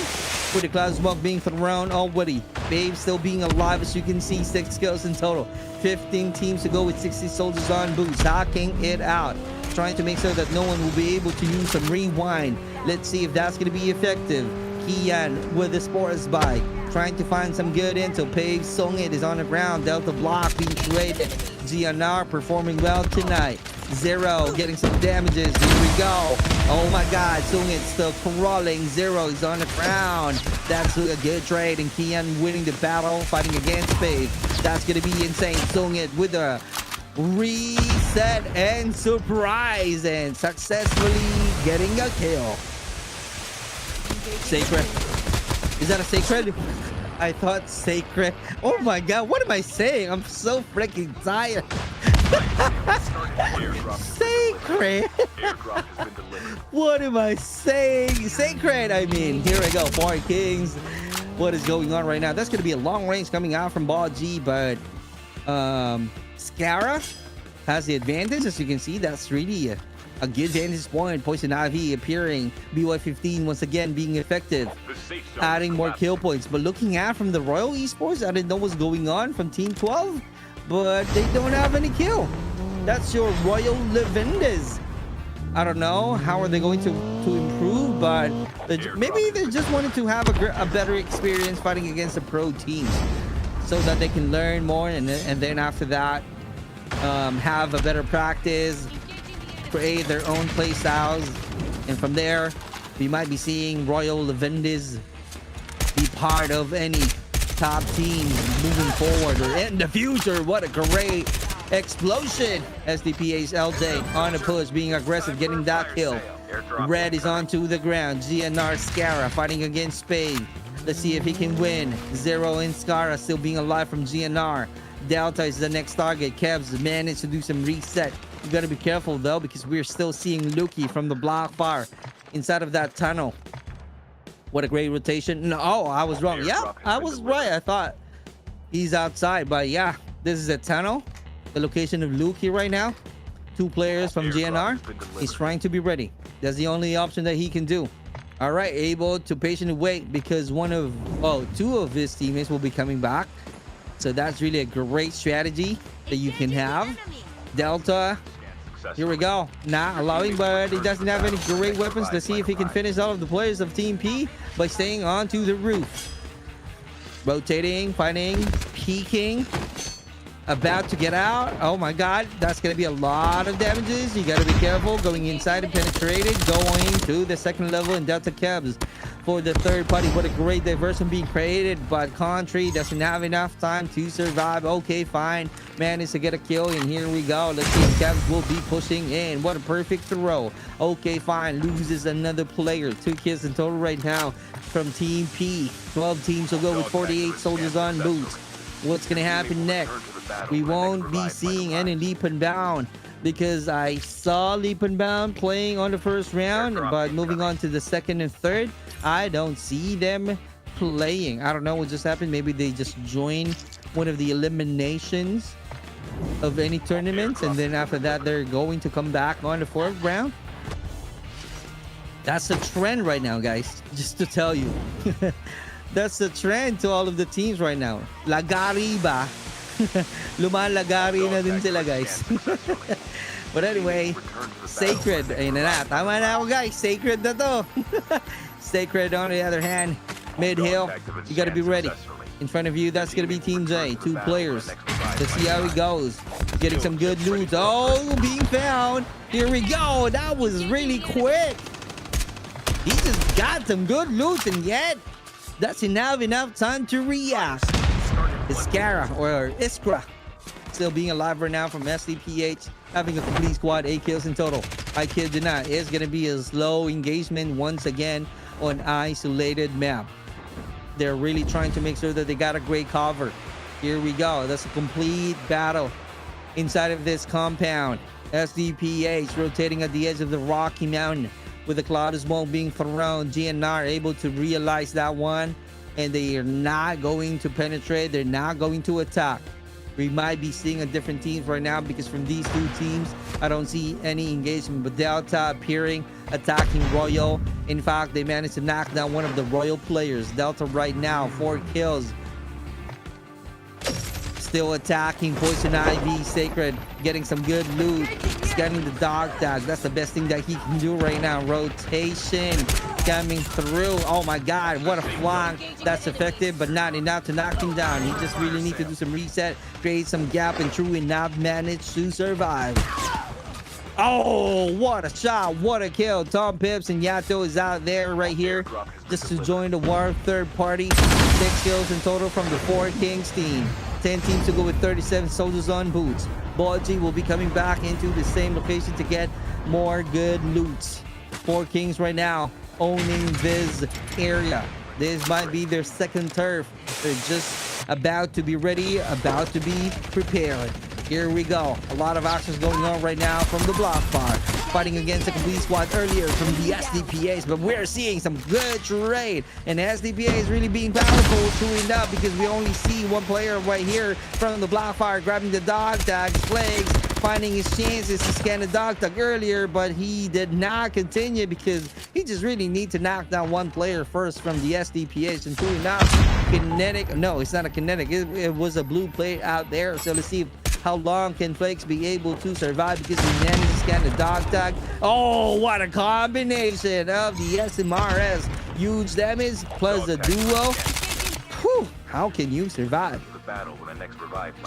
With the cloud smoke being thrown already. PAVE still being alive, as you can see. 6 kills in total. 15 teams to go with 60 soldiers on boots. Hacking it out. Trying to make sure that no one will be able to use some rewind. Let's see if that's going to be effective. Kian with the sports bike. Trying to find some good intel. PAVE Song It is on the ground. Delta block being traded. GNR performing well tonight. Zero getting some damages. Here we go. Oh my god, Song It still crawling. Zero is on the ground. That's a good trade, and Kian winning the battle fighting against PAVE. That's gonna be insane. Song It with a reset and surprise, and successfully getting a kill. Sacred. Is that a sacred? I thought sacred. Oh my god, what am I saying? I'm so freaking tired. Sacred. What am I saying? Sacred, I mean. Here we go. 4 Kings. What is going on right now? That's going to be a long range coming out from Ball G, but Scara has the advantage. As you can see, that's really a good vantage point. Poison Ivy appearing. BY15 once again being effective. Adding more kill points. But looking at from the Royal Esports, I didn't know what's going on from Team 12. But they don't have any kill. That's your Royal Levendis. I don't know how are they going to improve, but maybe they just wanted to have a better experience fighting against the pro teams, so that they can learn more, and then after that have a better practice, create their own play styles, and from there we might be seeing Royal Levendis be part of any top teams moving forward or in the future. What a great explosion. SDPH LJ on a push, being aggressive, getting that kill. Red is onto the ground. GNR Scara fighting against Spain. Let's see if he can win. Zero in Scara still being alive from GNR. Delta is the next target. Kevs managed to do some reset. You gotta be careful though, because we're still seeing Luki from the BLACKFYRE inside of that tunnel. What a great rotation. No, oh, I was wrong. Yeah, I was right. I thought he's outside, but yeah, this is a tunnel. The location of Luki right now. 2 players from GNR. He's trying to be ready. That's the only option that he can do. All right, able to patiently wait, because 2 of his teammates will be coming back. So that's really a great strategy that you can have. Delta, here we go. Not allowing, but he doesn't have any great weapons. Let's see if he can finish all of the players of Team P by staying onto the roof. Rotating, fighting, peeking. About to get out. Oh my god, that's gonna be a lot of damages. You gotta be careful. Going inside and penetrated. Going to the second level in Delta Kebs for the third party. What a great diversion being created, but Country doesn't have enough time to survive. Okay, fine. Managed to get a kill, and here we go. Let's see if Kebs will be pushing in. What a perfect throw. Okay, fine. Loses another player. 2 kills in total right now from Team P. 12 teams will go with 48 soldiers on boots. What's gonna happen next? We won't be seeing any Leap and Bound, because I saw Leap and Bound playing on the first round, but moving on to the second and third, I don't see them playing. I don't know what just happened. Maybe they just joined one of the eliminations of any tournaments, and then after that they're going to come back on the 4th round. That's the trend right now, guys, just to tell you. That's the trend to all of the teams right now. Lagari ba? Lumalagari na din sila, guys. But anyway, Sacred. Ayun na na. Tama na ako, guys. Sacred na to. Sacred on the other hand. Mid-hill. You gotta be ready. In front of you, that's gonna be Team J. 2 players. Let's see how he goes. Getting some good loot. Oh, being found. Here we go. That was really quick. He just got some good loot, and yet that's enough time to react. Iskara or Iskra still being alive right now from SDPH, having a complete squad, 8 kills in total. I kid you not, it's gonna be a slow engagement once again on isolated map. They're really trying to make sure that they got a great cover. Here we go. That's a complete battle inside of this compound. SDPH rotating at the edge of the Rocky Mountain with the cloud of smoke being thrown. GNR able to realize that one, and they are not going to penetrate. They're not going to attack. We might be seeing a different teams right now, because from these 2 teams, I don't see any engagement. But Delta appearing, attacking Royal, In fact, they managed to knock down one of the Royal players. Delta right now, 4 kills. Still attacking. Poison Ivy, Sacred, getting some good loot. Scanning the dog tag. That's the best thing that he can do right now. Rotation coming through. Oh my god, what a flank. That's effective, but not enough to knock him down. He just really needs to do some reset, create some gap, and true enough manage to survive. Oh, what a shot, what a kill. Tom Pips and Yato is out there right here just to join the war third party. 6 kills in total from the 4 Kings team. 10 teams to go with 37 soldiers on boots. Boji will be coming back into the same location to get more good loots. 4 Kings right now owning this area. This might be their second turf. They're just about to be ready, about to be prepared. Here we go. A lot of actions going on right now from the BLACKFYRE. Fighting against a complete squad earlier from the SDPH, but we're seeing some good trade. And SDPH is really being powerful, true enough, because we only see one player right here from the BLACKFYRE grabbing the dog tags, flags, finding his chances to scan the dog tag earlier, but he did not continue because he just really needs to knock down one player first from the SDPH. And true enough, kinetic, no, it's not a kinetic, it was a blue plate out there. So let's see how long can Flakes be able to survive because he managed to scan the dog tag. Oh, what a combination of the SMRS. Huge damage plus the duo. Whew, how can you survive?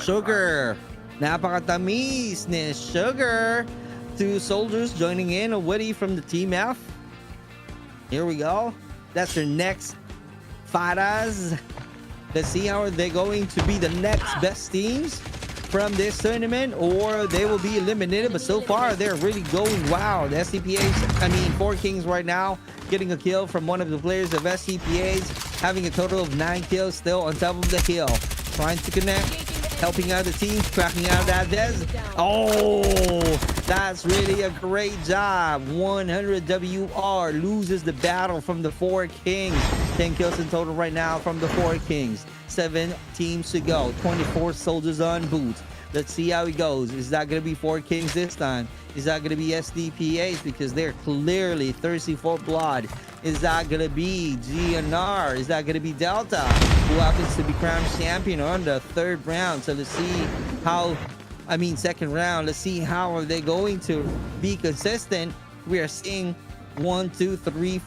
Sugar. Napakatamis ni Sugar. 2 soldiers joining in already from the Team F. Here we go. That's their next FATAS. Let's see how they're going to be the next best teams from this tournament, or they will be eliminated. But so far they're really going wow. The SDPH, I mean 4 Kings right now getting a kill from one of the players of SDPH, having a total of 9 kills, still on top of the hill, trying to connect, helping out the team, cracking out that DEUS. Oh, that's really a great job. 100 WR loses the battle from the 4 Kings. 10 kills in total right now from the 4 Kings. 7 teams to go. 24 soldiers on boots. Let's see how it goes. Is that going to be 4 Kings this time? Is that going to be SDPH? Because they're clearly thirsty for blood. Is that going to be GNR? Is that going to be Delta, who happens to be crowned champion on the 3rd round? So let's see how, I mean 2nd round. Let's see how are they going to be consistent. We are seeing 1, 2, 3,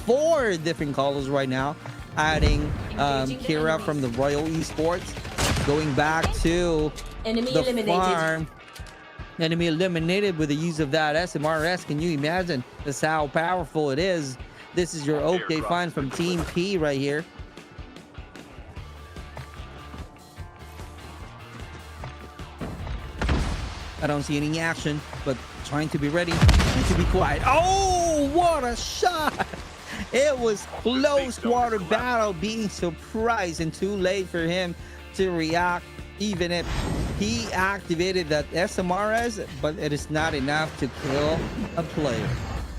4 different colors right now. Adding Kira from the Royal Esports, going back to the farm. Enemy eliminated with the use of that SMRS. Can you imagine? That's how powerful it is. This is your OKAYFINE from Team P right here. I don't see any action, but trying to be ready, trying to be quiet. Oh, what a shot! It was close quarter battle, being surprised and too late for him to react, even if he activated that SMRS, but it is not enough to kill a player,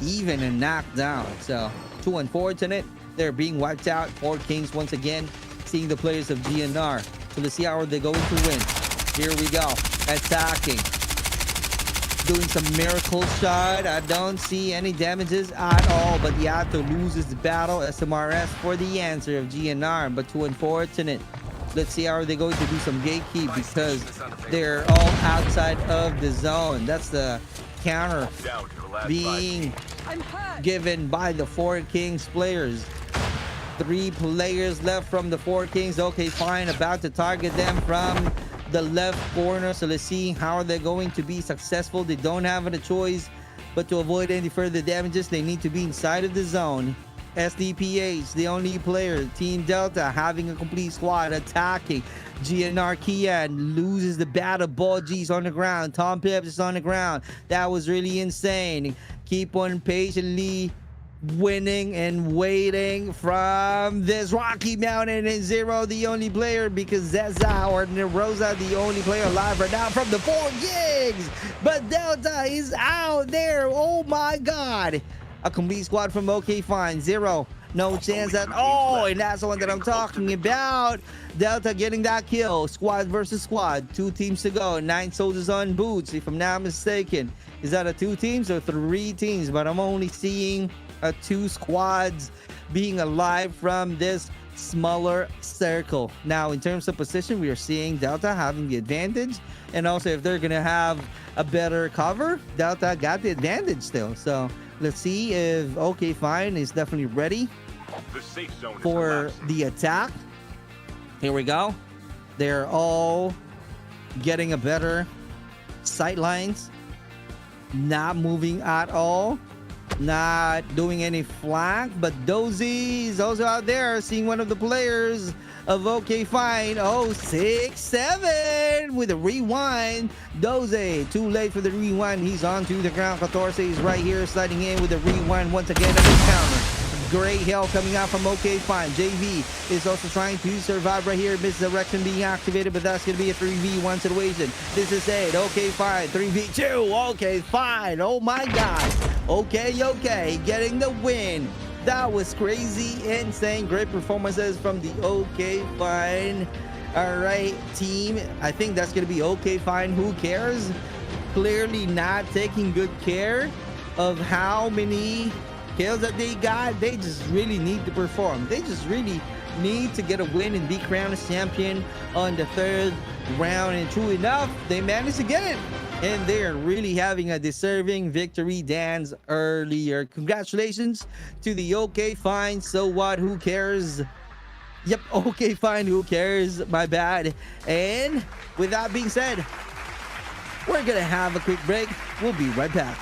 even a knockdown. So too unfortunate. They're being wiped out. 4 Kings once again, seeing the players of GNR. So let's see how they're going to win. Here we go, attacking. Doing some miracle shot. I don't see any damages at all, but Yato loses the battle. SMRS for the answer of GNR, but too unfortunate. Let's see how they're going to do some gatekeep because they're all outside of the zone. That's the counter being given by the 4 Kings players. 3 players left from the 4 Kings. OKAYFINE about to target them from the left corner. So let's see how they're going to be successful. They don't have a choice but to avoid any further damages. They need to be inside of the zone. SDPH, the only player. Team Delta having a complete squad attacking. GNR Kian loses the battle. Boji's on the ground. Tom Pips is on the ground. That was really insane. Keep on patiently winning and waiting from this Rocky Mountain. And Zero the only player because Zeza or Nerosa the only player alive right now from the 4 Kings. But Delta is out there. Oh my god. A complete squad from OKAYFINE. 0. No chance at all. And that's the one that I'm talking about. Delta getting that kill. Squad versus squad. 2 teams to go. 9 soldiers on boots, if I'm not mistaken. Is that a 2 teams or 3 teams? But I'm only seeing 2 squads being alive from this smaller circle. Now, in terms of position, we are seeing Delta having the advantage. And also, if they're going to have a better cover, Delta got the advantage still. So let's see if OKAYFINE is definitely ready for the attack. Here we go. They're all getting a better sight lines. Not moving at all. Not doing any flank. But Dozy is also out there, seeing one of the players of OKAYFINE. Oh, 6-7 with a rewind. Dozy, too late for the rewind. He's onto the ground. KRATOS is right here, sliding in with a rewind once again at his counter. Great help coming out from OKAYFINE. JV is also trying to survive right here. Misdirection being activated, but that's going to be a 3v1 situation. This is it. OKAYFINE 3v2. OKAYFINE. Oh my God. Okay. Getting the win. That was crazy, insane. Great performances from the OKAYFINE. All right, team. I think that's going to be OKAYFINE. Who cares? Clearly not taking good care of how many kills that they got. They just really need to perform. They just really need to get a win and be crowned as champion on the 3rd round. And true enough, they managed to get it. And they're really having a deserving victory dance earlier. Congratulations to the OKAYFINE. So what? Who cares? Yep, OKAYFINE. Who cares? My bad. And with that being said, we're gonna have a quick break. We'll be right back.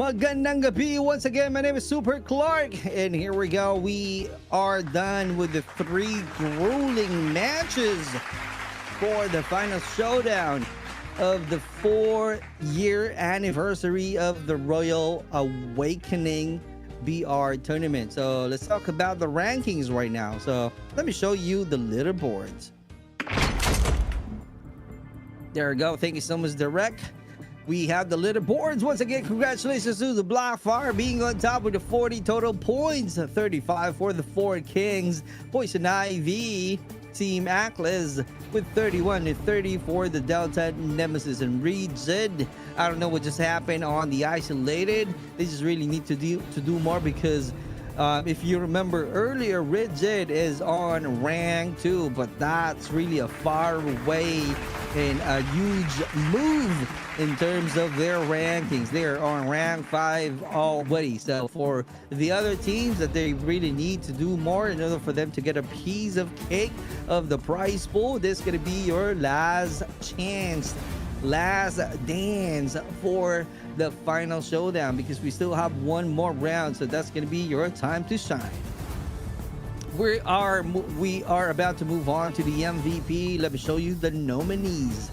Magandang gabi once again. My name is Super Clark, and here we go. We are done with the 3 grueling matches for the final showdown of the 4-year anniversary of the Royal Awakening BR tournament. So let's talk about the rankings right now. So let me show you the leaderboards. There we go. Thank you so much, Direct. We have the leaderboards. Once again, congratulations to the BLACKFYRE being on top with the 40 total points. 35 for the 4 Kings. Poison Ivy, Team AKHLYS with 31 and 30 for the Delta, Nemesis, and Rigid. I don't know what just happened on the Isolated. They just really need to do more because if you remember earlier, Rigid is on rank 2, but that's really a far away and a huge move in terms of their rankings. They're on rank 5 already. So for the other teams that they really need to do more in order for them to get a piece of cake of the prize pool, this is going to be your last chance, last dance for the final showdown, because we still have one more round. So that's going to be your time to shine. We are about to move on to the MVP. Let me show you the nominees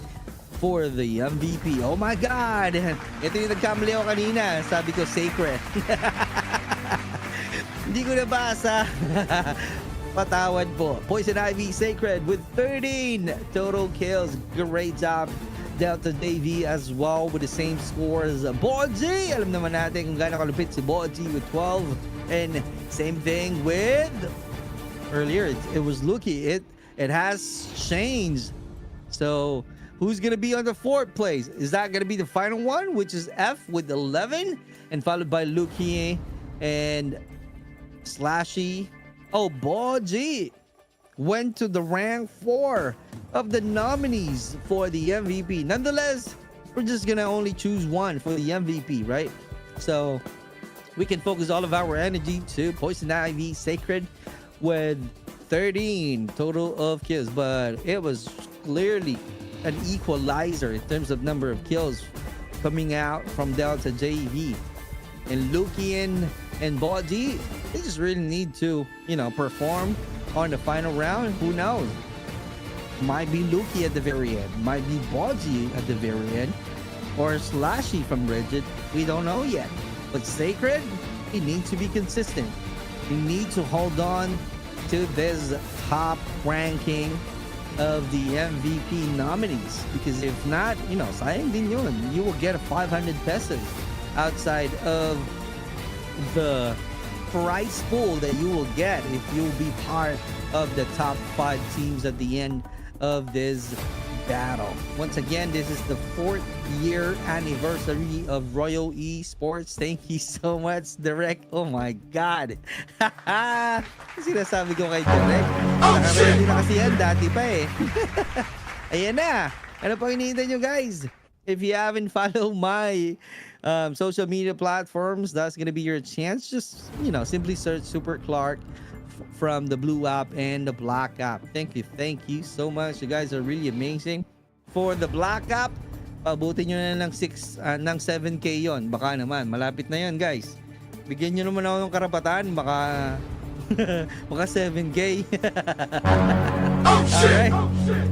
for the MVP. Oh my God! Ito yung nagkamali ako kanina. Sabi ko sacred. Hindi ko nabasa. Patawad po. Poison Ivy Sacred with 13 total kills. Great job. Delta JV as well with the same score as Boji. Alam naman natin kung gaano kalupit si Boji with 12. And same thing with earlier. It was Lucky. It has changed. So who's going to be on the 4th place? Is that going to be the final one, which is F with 11, and followed by Lucky and Slashy. Oh, Boji went to the rank 4 of the nominees for the MVP. Nonetheless, we're just going to only choose one for the MVP, right? So we can focus all of our energy to Poison Ivy Sacred with 13 total of kills, but it was clearly an equalizer in terms of number of kills coming out from Delta JV. And Lukian and Boji, they just really need to, perform on the final round. Who knows? Might be Luki at the very end, might be Boji at the very end, or Slashy from Rigid. We don't know yet. But Sacred, he needs to be consistent. We need to hold on to this top ranking of the MVP nominees, because if not, sayang din yun. You will get a 500 pesos outside of the prize pool that you will get if you'll be part of the top 5 teams at the end of this battle. Once again, this is the 4th year anniversary of Royal Esports. Thank you so much, Direct. Oh my God. Sinasabi ko kay Direct. Nakaready na kasi yan dati pa eh. Ayan na. Ano pa hinihintay nyo, guys? If you haven't followed my social media platforms, that's gonna be your chance. Just, simply search Super Clark from the blue app and the black app. Thank you so much. You guys are really amazing. For the black app, pabutin nyo na ng 7K yon. Baka naman, malapit na yon, guys. Bigyan nyo naman ako ng karapatan, baka 7K. Alright.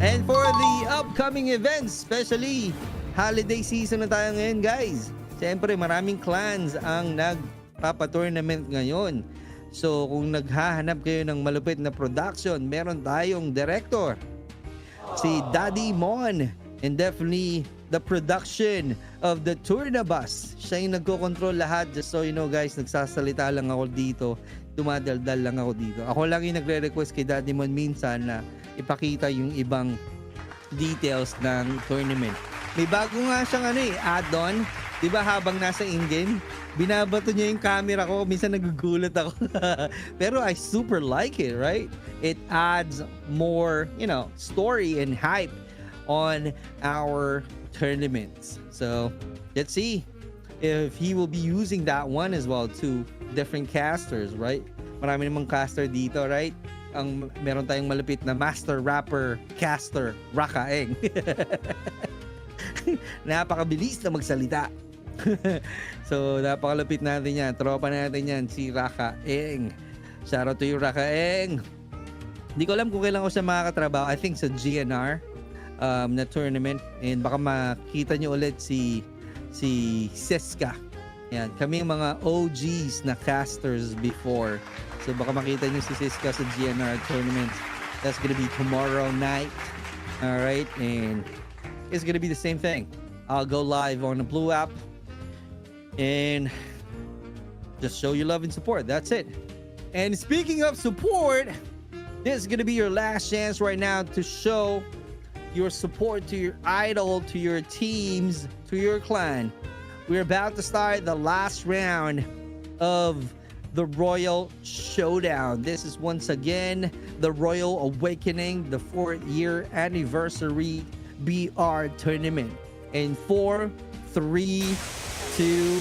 And for the upcoming events, especially holiday season na tayo ngayon, guys. Siyempre, maraming clans ang nagpapa-tournament ngayon. So, kung naghahanap kayo ng malupit na production, meron tayong director, si Daddy Mon, and definitely the production of the Tournabus. Siya yung nagko-control lahat. Just so you know, guys, nagsasalita lang ako dito, dumadaldal lang ako dito. Ako lang yung nagre-request kay Daddy Mon minsan na ipakita yung ibang details ng tournament. May bago nga siyang add-on. Diba habang nasa in-game, binabato niya yung camera ko. Minsan nagugulat ako. Pero I super like it, right? It adds more, story and hype on our tournaments. So, let's see if he will be using that one as well to different casters, right? Marami namang caster dito, right? Meron tayong malupit na master rapper caster, Rakaeng. Napakabilis na magsalita. So, napakalupit natin yan. Tropa natin yan, si Raka Eng. Shoutout to you, Raka Eng. Hindi ko alam kung kailan ko siya makakatrabaho. I think sa GNR na tournament. And baka makita nyo ulit si Seska. Yan. Kami yung mga OGs na casters before. So baka makita nyo si Seska sa GNR tournament. That's gonna be tomorrow night. Alright. And it's gonna be the same thing. I'll go live on the Blue app. And just show your love and support. That's it. And speaking of support, this is going to be your last chance right now to show your support to your idol, to your teams, to your clan. We're about to start the last round of the Royal Showdown. This is once again the Royal Awakening, the 4th year anniversary BR tournament. In 4, 3, 2,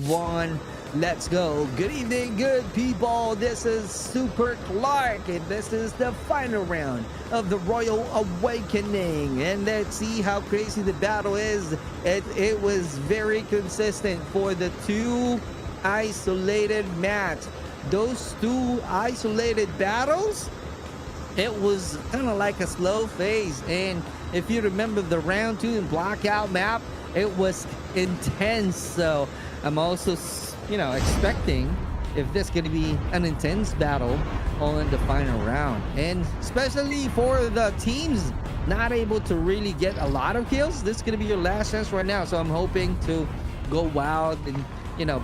1, let's go. Good evening, good people. This is Super Clark, and this is the final round of the Royal Awakening. And let's see how crazy the battle is. It was very consistent for the 2 isolated match. Those 2 isolated battles, it was kind of like a slow phase. And if you remember the round 2 in Blackout map, it was intense. So I'm also, expecting if this going to be an intense battle on the final round. And especially for the teams not able to really get a lot of kills, this is going to be your last chance right now. So I'm hoping to go wild and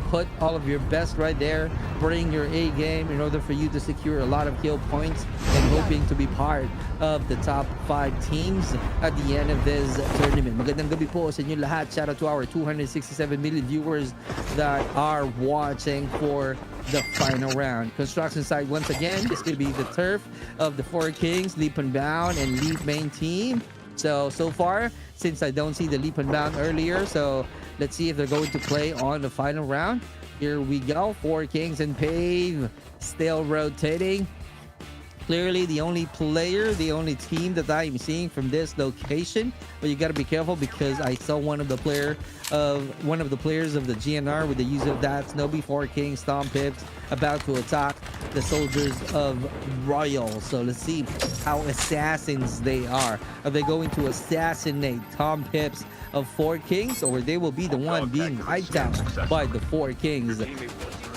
put all of your best right there, bring your A game in order for you to secure a lot of kill points, and hoping to be part of the top 5 teams at the end of this tournament. Magandang gabi po sa inyo lahat. Shout out to our 267 million viewers that are watching for the final round. Construction site once again, this could be the turf of the 4 Kings, Leap Unbound, and Leap main team. So far, since I don't see the Leap Unbound earlier, so let's see if they're going to play on the final round. Here we go. 4 Kings and Pave still rotating. Clearly the only team that I am seeing from this location. But you got to be careful because I saw one of the players of the GNR with the use of that Snowbee 4 Kings, Tom Pips, about to attack the soldiers of Royal. So let's see how assassins they are. Are they going to assassinate Tom Pips of 4 Kings, or they will be the one being wiped out by the 4 Kings?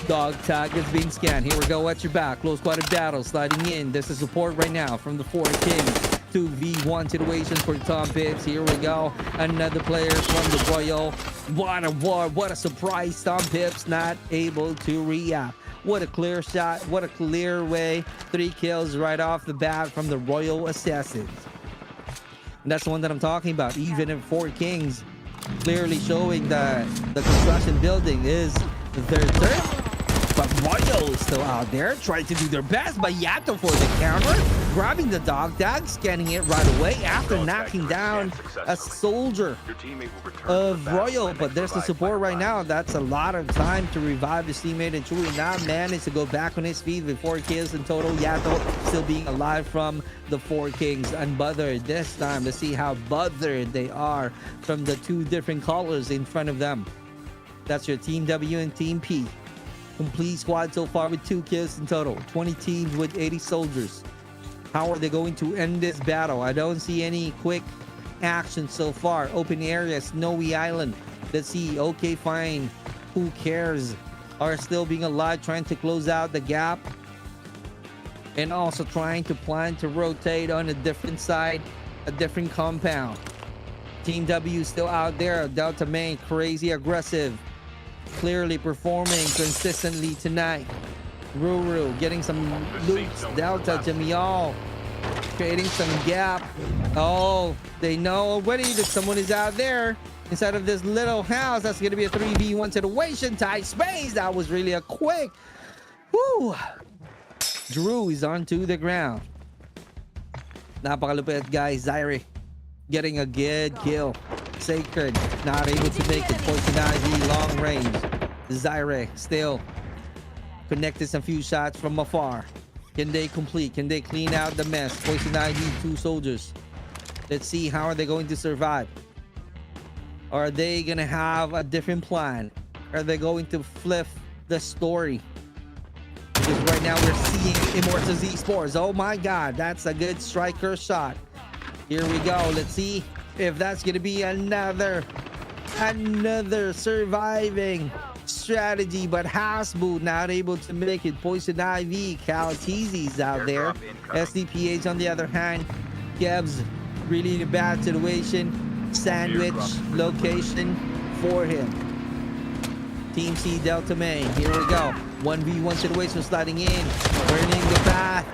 Dog tag is being scanned. Here we go at your back. Close quarter battle sliding in. This is support right now from the 4 Kings. 2v1 situation for Tom Pips. Here we go. Another player from the Royal. What a war. What a surprise. Tom Pips not able to react. What a clear shot. What a clear way. 3 kills right off the bat from the Royal Assassins. And that's the one that I'm talking about. Even if 4 Kings clearly showing that the construction building is their turf. But Royal is still out there trying to do their best. But Yato for the counter, grabbing the dog tag, scanning it right away after knocking down a soldier of Royal. But there's the support right now. That's a lot of time to revive his teammate, and truly not managed to go back on his feet with 4 kills in total. Yato still being alive from the 4 Kings. Unbothered this time. Let's see how bothered they are from the 2 different colors in front of them. That's your Team W and Team P. Complete squad so far with 2 kills in total. 20 teams with 80 soldiers. How are they going to end this battle? I don't see any quick action so far. Open area, Snowy Island. Let's see. OKAYFINE, who cares, are still being alive, trying to close out the gap. And also trying to plan to rotate on a different side, a different compound. Team W still out there. Delta main, crazy aggressive. Clearly performing consistently tonight. Ruru getting some loops. Delta, Jamial creating some gap. Oh, they know already that someone is out there inside of this little house. That's going to be a 3v1 situation. Tight space. That was really a quick. Woo. Drew is onto the ground. Napakalupit, guys. Zaire getting a good kill. Sacred not able to make it. Poison Ivy long range. Zaire still connected some few shots from afar. Can they complete? Can they clean out the mess? Poison Ivy, 2 soldiers. Let's see how are they going to survive. Are they gonna have a different plan? Are they going to flip the story? Because right now we're seeing Immortals Esports. Oh my god, that's a good striker shot. Here we go. Let's see if that's gonna be another surviving strategy, but Hasbu not able to make it. Poison Ivy, KRATOS out there. SDPH on the other hand, Kev's really in a bad situation. Sandwich location for him. Team C Delta Main. Here we go. 1v1 situation, sliding in, burning the path.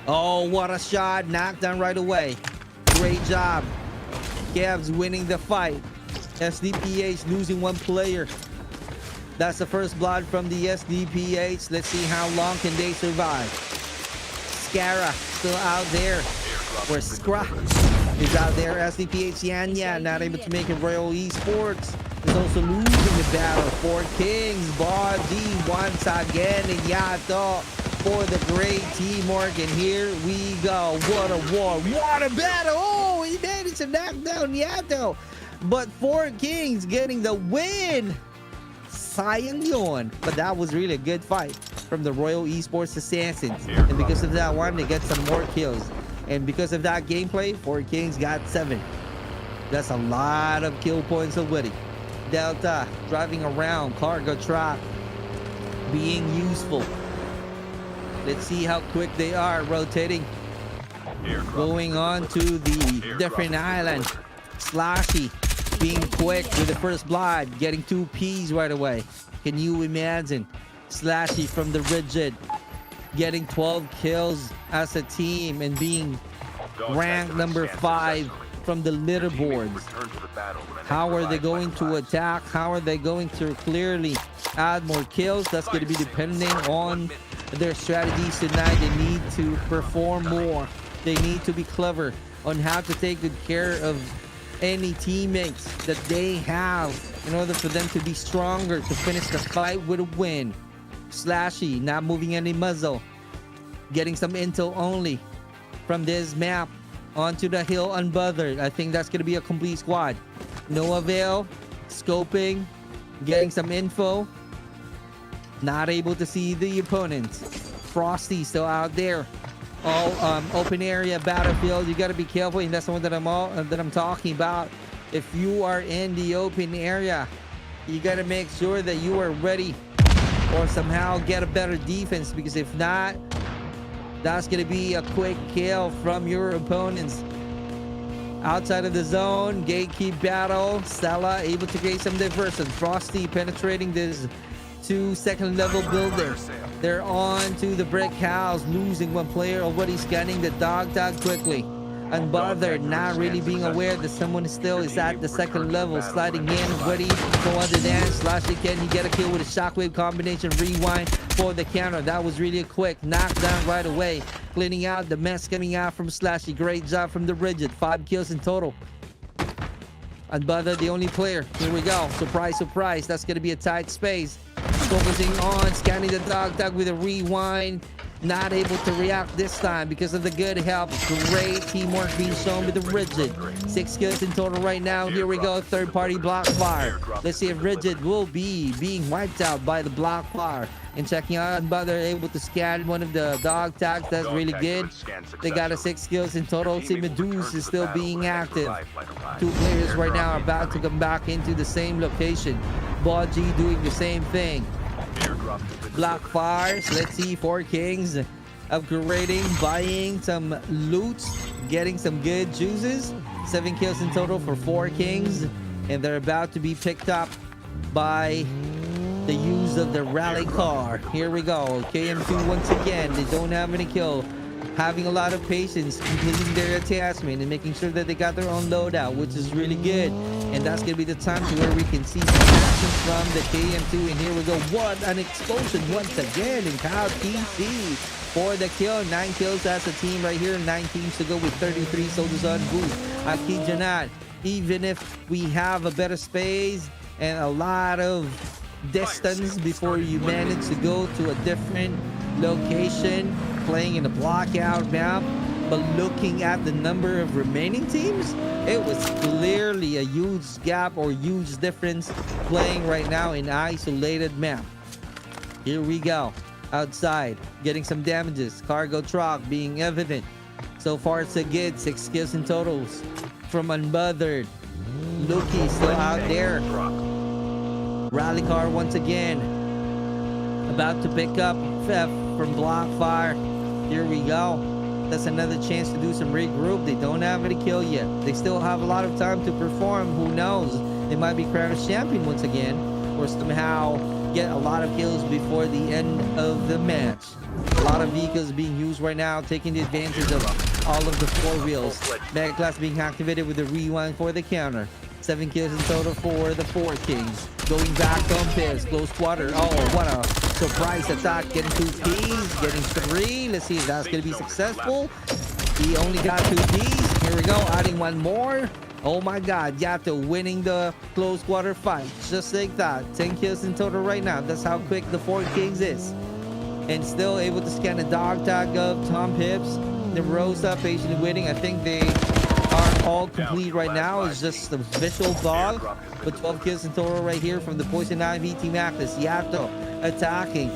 Oh, what a shot! Knocked down right away. Great job. Kev's winning the fight. SDPH losing one player. That's the first blood from the SDPH. Let's see how long can they survive. Scara still out there. Where Scra is out there. SDPH Yanya not able to make it. Royal Esports is also losing the battle. For Kings, Body once again in Yato for the great teamwork. And here we go. What a war. What a battle. Oh, he managed to knock down Yato. But Four Kings getting the win. Sayang yun. But that was really a good fight from the Royal Esports Assassins. And because of that one, they get some more kills. And because of that gameplay, Four Kings got 7. That's a lot of kill points already. Delta driving around, cargo truck being useful. Let's see how quick they are rotating. Going on to the different island. Slashy being quick with the first blood, getting 2 Ps right away. Can you imagine? Slashy from the Rigid getting 12 kills as a team and being ranked number 5 from the leaderboards. How are they going to attack? How are they going to clearly add more kills? That's going to be depending on their strategies tonight. They need to perform more. They need to be clever on how to take good care of any teammates that they have in order for them to be stronger to finish the fight with a win. Slashy not moving any muzzle, getting some intel only from this map onto the hill unbothered. I think that's going to be a complete squad. No avail, scoping, getting some info, not able to see the opponents. Frosty still out there. All open area battlefield. You got to be careful, and that's the one that I'm talking about. If you are in the open area, you got to make sure that you are ready or somehow get a better defense, because if not, that's going to be a quick kill from your opponents. Outside of the zone, gatekeep battle. Stella able to create some diversion. Frosty penetrating this 2 second level building. They're on to the brick house, losing one player, already scanning the dog tag quickly. Unbothered, not really being aware that someone still is at the second level, sliding in, ready to go on the dance. Slashy, can he get a kill with a shockwave combination? Rewind for the counter. That was really quick. Knocked down right away. Cleaning out the mess coming out from Slashy. Great job from the Rigid. 5 kills in total. Unbothered, the only player. Here we go. Surprise, surprise. That's going to be a tight space. Focusing on scanning the dog tag with a rewind. Not able to react this time because of the good help. Great teamwork being shown with the Rigid. 6 kills in total right now. Here we go. Third party BLACKFYRE. Let's see if Rigid will be being wiped out by the BLACKFYRE. And checking out Unbothered, able to scan one of the dog tags. That's really good. They got a 6 kills in total. See, DEUS is still being active. 2 players right now are about to come back into the same location. Bodgy doing the same thing. BLACKFYRE, let's see, 4 Kings upgrading, buying some loot, getting some good juices. 7 kills in total for 4 Kings, and they're about to be picked up by the use of the rally car. Here we go. KM2 once again, they don't have any kill. Having a lot of patience, completing their attachment and making sure that they got their own loadout, which is really good. And that's going to be the time to where we can see some action from the KM2. And here we go. What an explosion once again in Kyle TC for the kill. 9 kills as a team right here. 9 teams to go with 33 soldiers on boot. I kid you not. Even if we have a better space and a lot of distance before you manage to go to a different location, playing in a blockout map, But looking at the number of remaining teams, it was clearly a huge gap or huge difference playing right now in isolated map. Here we go. Outside, getting some damages. Cargo truck being evident. So far, it's a good 6 kills in totals from Unbothered. Luki still out there. Rally car once again. About to pick up Theft from BLACKFYRE. Here we go. That's another chance to do some regroup. They don't have any kill yet. They still have a lot of time to perform. Who knows? They might be KRATOS champion once again, or somehow get a lot of kills before the end of the match. A lot of vehicles being used right now, taking the advantage of all of the 4 wheels. AKHLYS being activated with the rewind for the counter. 7 kills in total for the 4 Kings. Going back on Piss. Close quarter. Oh, what a surprise attack. Getting 2 keys. Getting 3. Let's see if that's going to be successful. He only got 2 keys. Here we go. Adding 1 more. Oh my god. Yato winning the close quarter fight. Just like that. 10 kills in total right now. That's how quick the 4 Kings is. And still able to scan a dog tag of Tom Pips. The Rosa patiently waiting. I think they are all complete right now. It's just the visual dog. But 12 kills in total right here from the Poison Ivy Team AKHLYS. Yato attacking.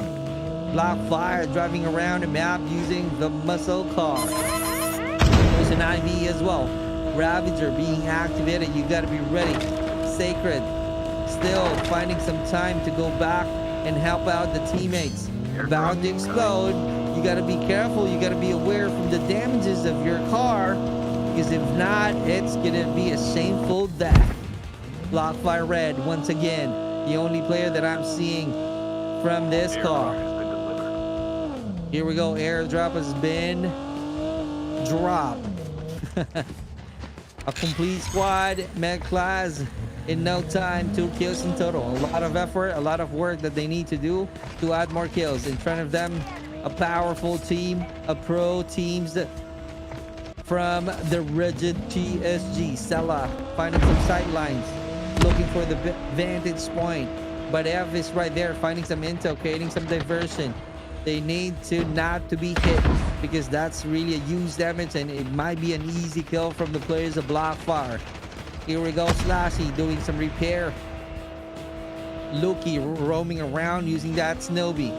BLACKFYRE driving around the map using the muscle car. Poison Ivy as well. Ravager being activated. You gotta be ready. Sacred still finding some time to go back and help out the teammates. About to explode. You gotta be careful. You gotta be aware from the damages of your car, because if not, it's gonna be a shameful death. BLACKFYRE Red once again, the only player that I'm seeing from this car. Here we go. Airdrop has been dropped. A complete squad. AKHLYS in no time. 2 kills in total. A lot of effort, a lot of work that they need to do to add more kills. In front of them, a powerful team, a pro teams from the Rigid TSG. Sella finding some sight lines, looking for the vantage point. But F is right there, finding some intel, creating some diversion. They need to not to be hit, because that's really a huge damage, and it might be an easy kill from the players of BLACKFYRE. Here we go. Slashy doing some repair. Luki roaming around using that Snowbie.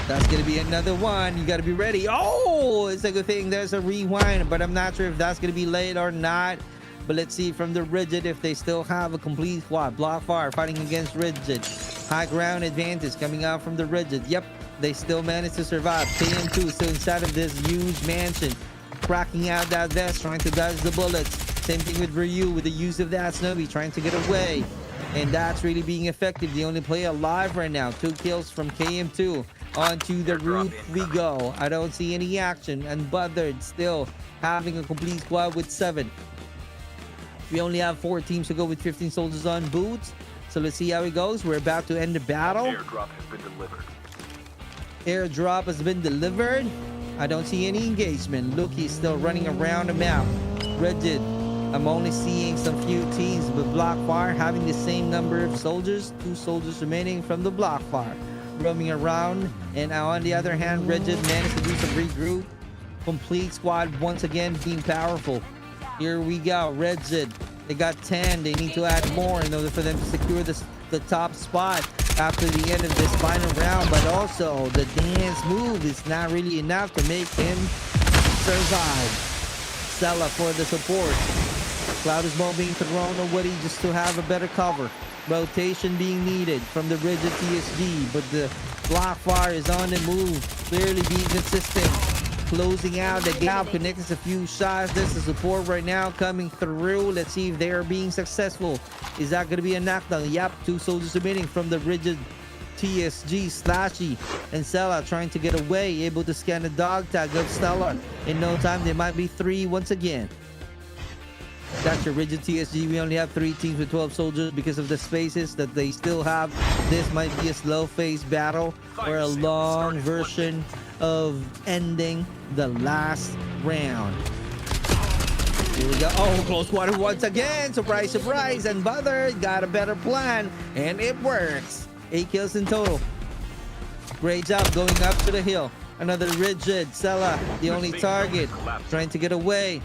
That's gonna be another one. You gotta be ready. Oh, it's a good thing there's a rewind, but I'm not sure if that's gonna be late or not. But let's see from the Rigid if they still have a complete squad. BLACKFYRE fighting against Rigid. High ground advantage coming out from the Rigid. Yep, they still managed to survive. KM2 still inside of this huge mansion, cracking out that vest, trying to dodge the bullets. Same thing with Ryu with the use of that Snowbie, trying to get away. And that's really being effective. The only player alive right now. 2 kills from KM2. Onto the roof we go. I don't see any action. Unbothered still having a complete squad with 7. We only have 4 teams to go with 15 soldiers on boots. So let's see how it goes. We're about to end the battle. Airdrop has been delivered. Airdrop has been delivered. I don't see any engagement. Luki still running around the map. Rigid. I'm only seeing some few teams, but BLACKFYRE having the same number of soldiers. 2 soldiers remaining from the BLACKFYRE. Roaming around. And on the other hand, Rigid managed to do some regroup. Complete squad once again being powerful. Here we go. Rigid. They got 10. They need to add more in order for them to secure the top spot after the end of this final round. But also, the dance move is not really enough to make him survive. Sella for the support. Cloud is ball being thrown away just to have a better cover. Rotation being needed from the Rigid TSG, but the BLACKFYRE is on the move, clearly being consistent, closing out the gap, connecting a few shots. This is support right now coming through. Let's see if they are being successful. Is that going to be a knockdown? Yep, 2 soldiers remaining from the Rigid TSG. Slashy and Sella trying to get away, able to scan the dog tag of Stellar. In no time, there might be 3 once again. That's your Rigid TSG. We only have 3 teams with 12 soldiers because of the spaces that they still have. This might be a slow-paced battle or a long version of ending the last round. Here we go. Oh, close water once again. Surprise, surprise. Unbothered got a better plan, and it works. 8 kills in total. Great job going up to the hill. Another rigid. Sella, the only target. Trying to get away.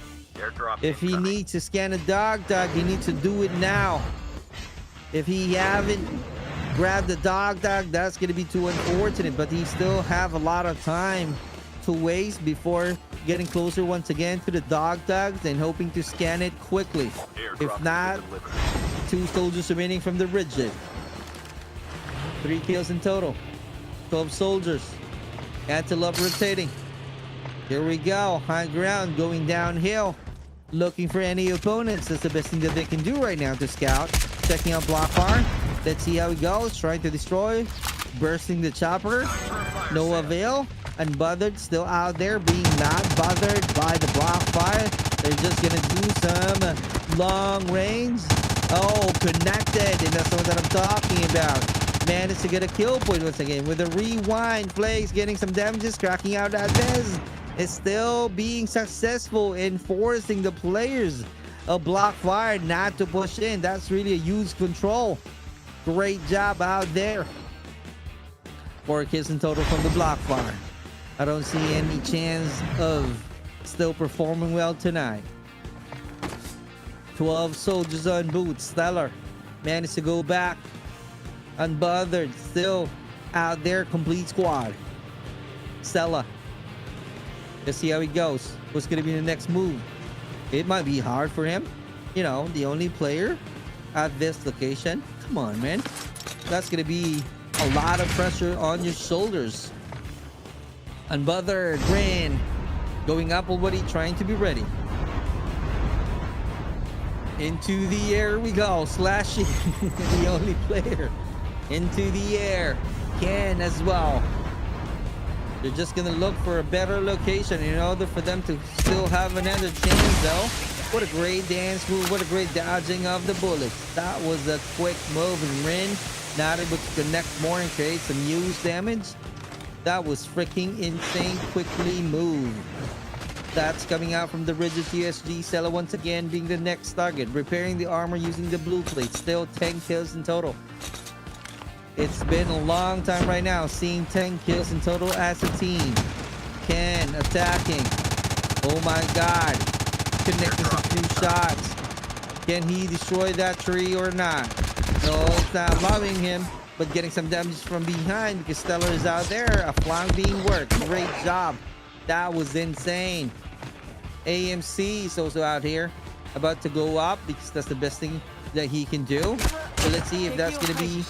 If he needs to scan a dog tag, he needs to do it now. If he haven't grabbed the dog tag, that's going to be too unfortunate. But he still have a lot of time to waste before getting closer once again to the dog tags and hoping to scan it quickly. If not, 2 soldiers remaining from the rigid. 3 kills in total. 12 soldiers. Antelope rotating. Here we go. High ground going downhill. Looking for any opponents. That's the best thing that they can do right now to scout. Checking out BLACKFYRE. Let's see how he goes. Trying to destroy. Bursting the chopper. No avail. Unbothered still out there being not bothered by the BLACKFYRE. They're just gonna do some long range. Oh, connected. And that's what I'm talking about. Managed to get a kill point once again with a rewind. Plays getting some damages. Cracking out at this. Is still being successful in forcing the players of BLACKFYRE not to push in. That's really a huge control. Great job out there. 4 kills in total from the BLACKFYRE. I don't see any chance of still performing well tonight. 12 soldiers on boots. Stellar managed to go back. Unbothered still out there. Complete squad. Stella. Let's see how he goes. What's going to be the next move? It might be hard for him. You know, the only player at this location. Come on, man. That's going to be a lot of pressure on your shoulders. Unbothered, Rin. Going up already, trying to be ready. Into the air we go. Slashing. The only player. Into the air. Ken as well. They're just gonna look for a better location in order for them to still have another chance though. What a great dance move. What a great dodging of the bullets. That was a quick move, and Rin not able to connect more and create some huge damage. That was freaking insane. Quickly move. That's coming out from the rigid TSG. Sella once again being the next target. Repairing the armor using the blue plate. Still 10 kills in total. It's been a long time right now seeing 10 kills in total as a team. Ken attacking. Oh my god. Connecting some few shots. Can he destroy that tree or not? No, it's not allowing him. But getting some damage from behind because Stellar is out there. A flank being worked. Great job. That was insane. AMC is also out here. About to go up because that's the best thing that he can do. So let's see if that's going to be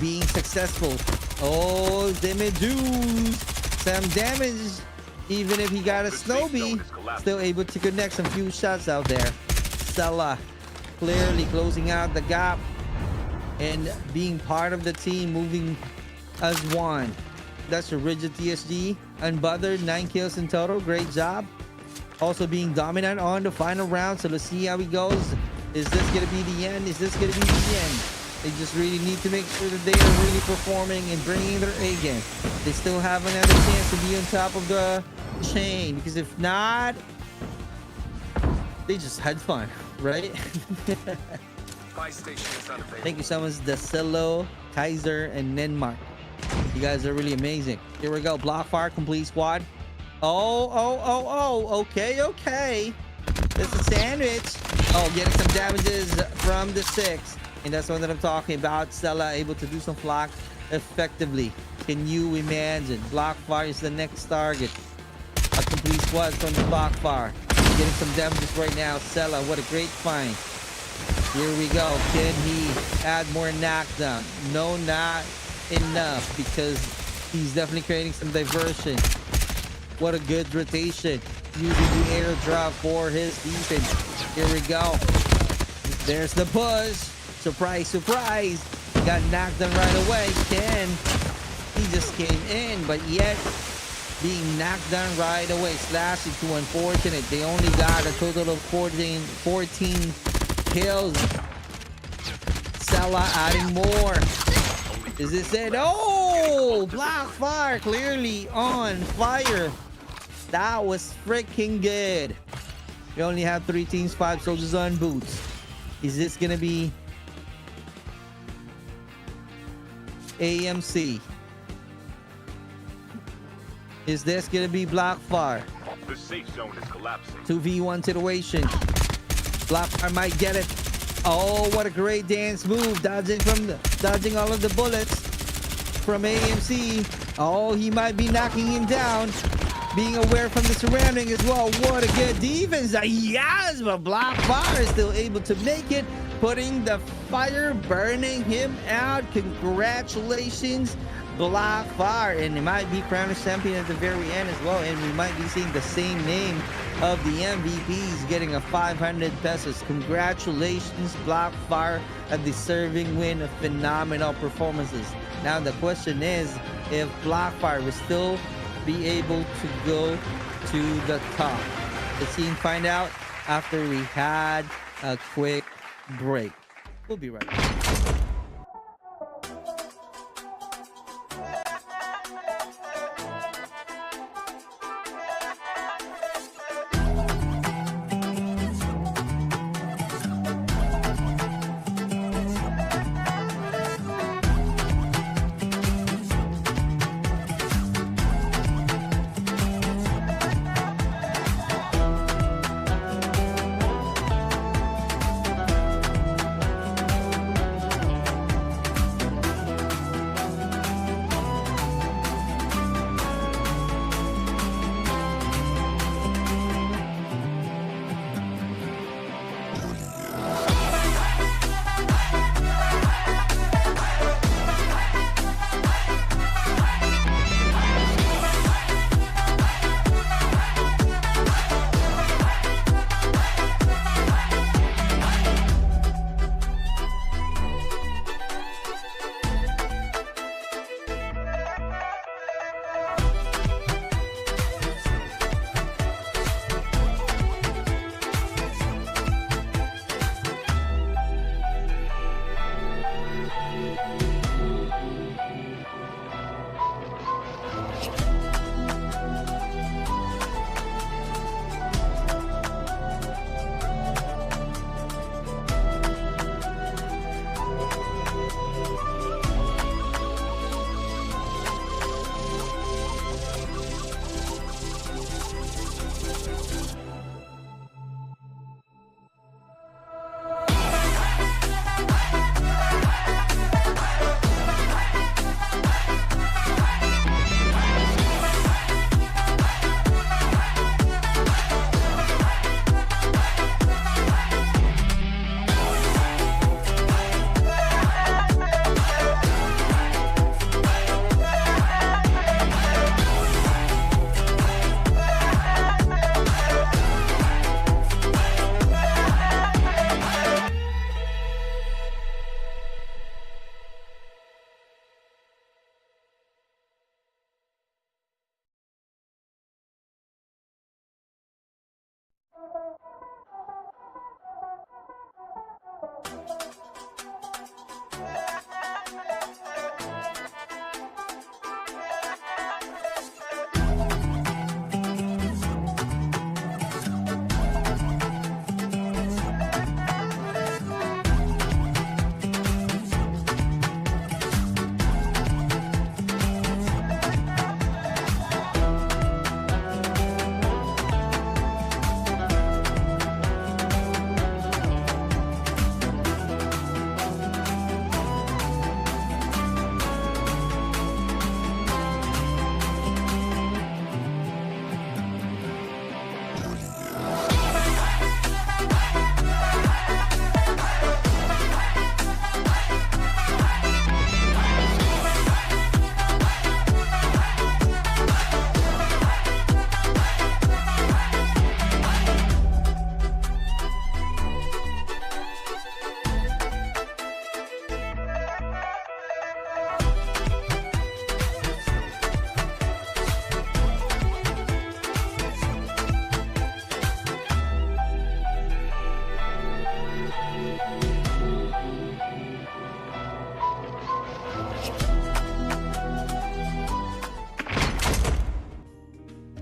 being successful. Oh, DEUS. Some damage. Even if he got a Snowbee, still able to connect some few shots out there. Stella clearly closing out the gap and being part of the team, moving as one. That's a rigid TSG. Unbothered, 9 kills in total. Great job. Also being dominant on the final round. So let's see how he goes. Is this going to be the end? Is this going to be the end? They just really need to make sure that they are really performing and bringing their A game. They still have another chance to be on top of the chain. Because if not, they just had fun, right? Thank you so much, Dacelo, Kaiser, and Nenmark. You guys are really amazing. Here we go. BLACKFYRE, complete squad. Oh. Okay. It's a sandwich. Oh, getting some damages from the 6. And that's what I'm talking about. Stella able to do some flock effectively. Can you imagine? BLACKFYRE is the next target. A complete squad from the BLACKFYRE. Getting some damages right now. Stella, what a great find. Here we go. Can he add more knockdown? No, not enough because he's definitely creating some diversion. What a good rotation. Using the airdrop for his defense. Here we go. There's the push. Surprise, surprise. Got knocked down right away. Ken, he just came in, but yet being knocked down right away. Slash is too unfortunate. They only got a total of 14 kills. Sella adding more. Is this it? Oh, BLACKFYRE clearly on fire. That was freaking good. We only have 3 teams, 5 soldiers on boots. Is this gonna be AMC? Is this gonna be BLACKFYRE? The safe zone is collapsing. 2v1 situation. BLACKFYRE might get it. Oh, what a great dance move. Dodging all of the bullets from AMC. Oh, he might be knocking him down. Being aware from the surrounding as well. What a good defense. Yes, but BLACKFYRE is still able to make it. Putting the fire, burning him out. Congratulations, BLACKFYRE. And it might be crowned as champion at the very end as well. And we might be seeing the same name of the MVPs getting a 500 pesos. Congratulations, BLACKFYRE, a deserving win of phenomenal performances. Now the question is if BLACKFYRE will still be able to go to the top. Let's see and find out after we had a quick break. We'll be right back.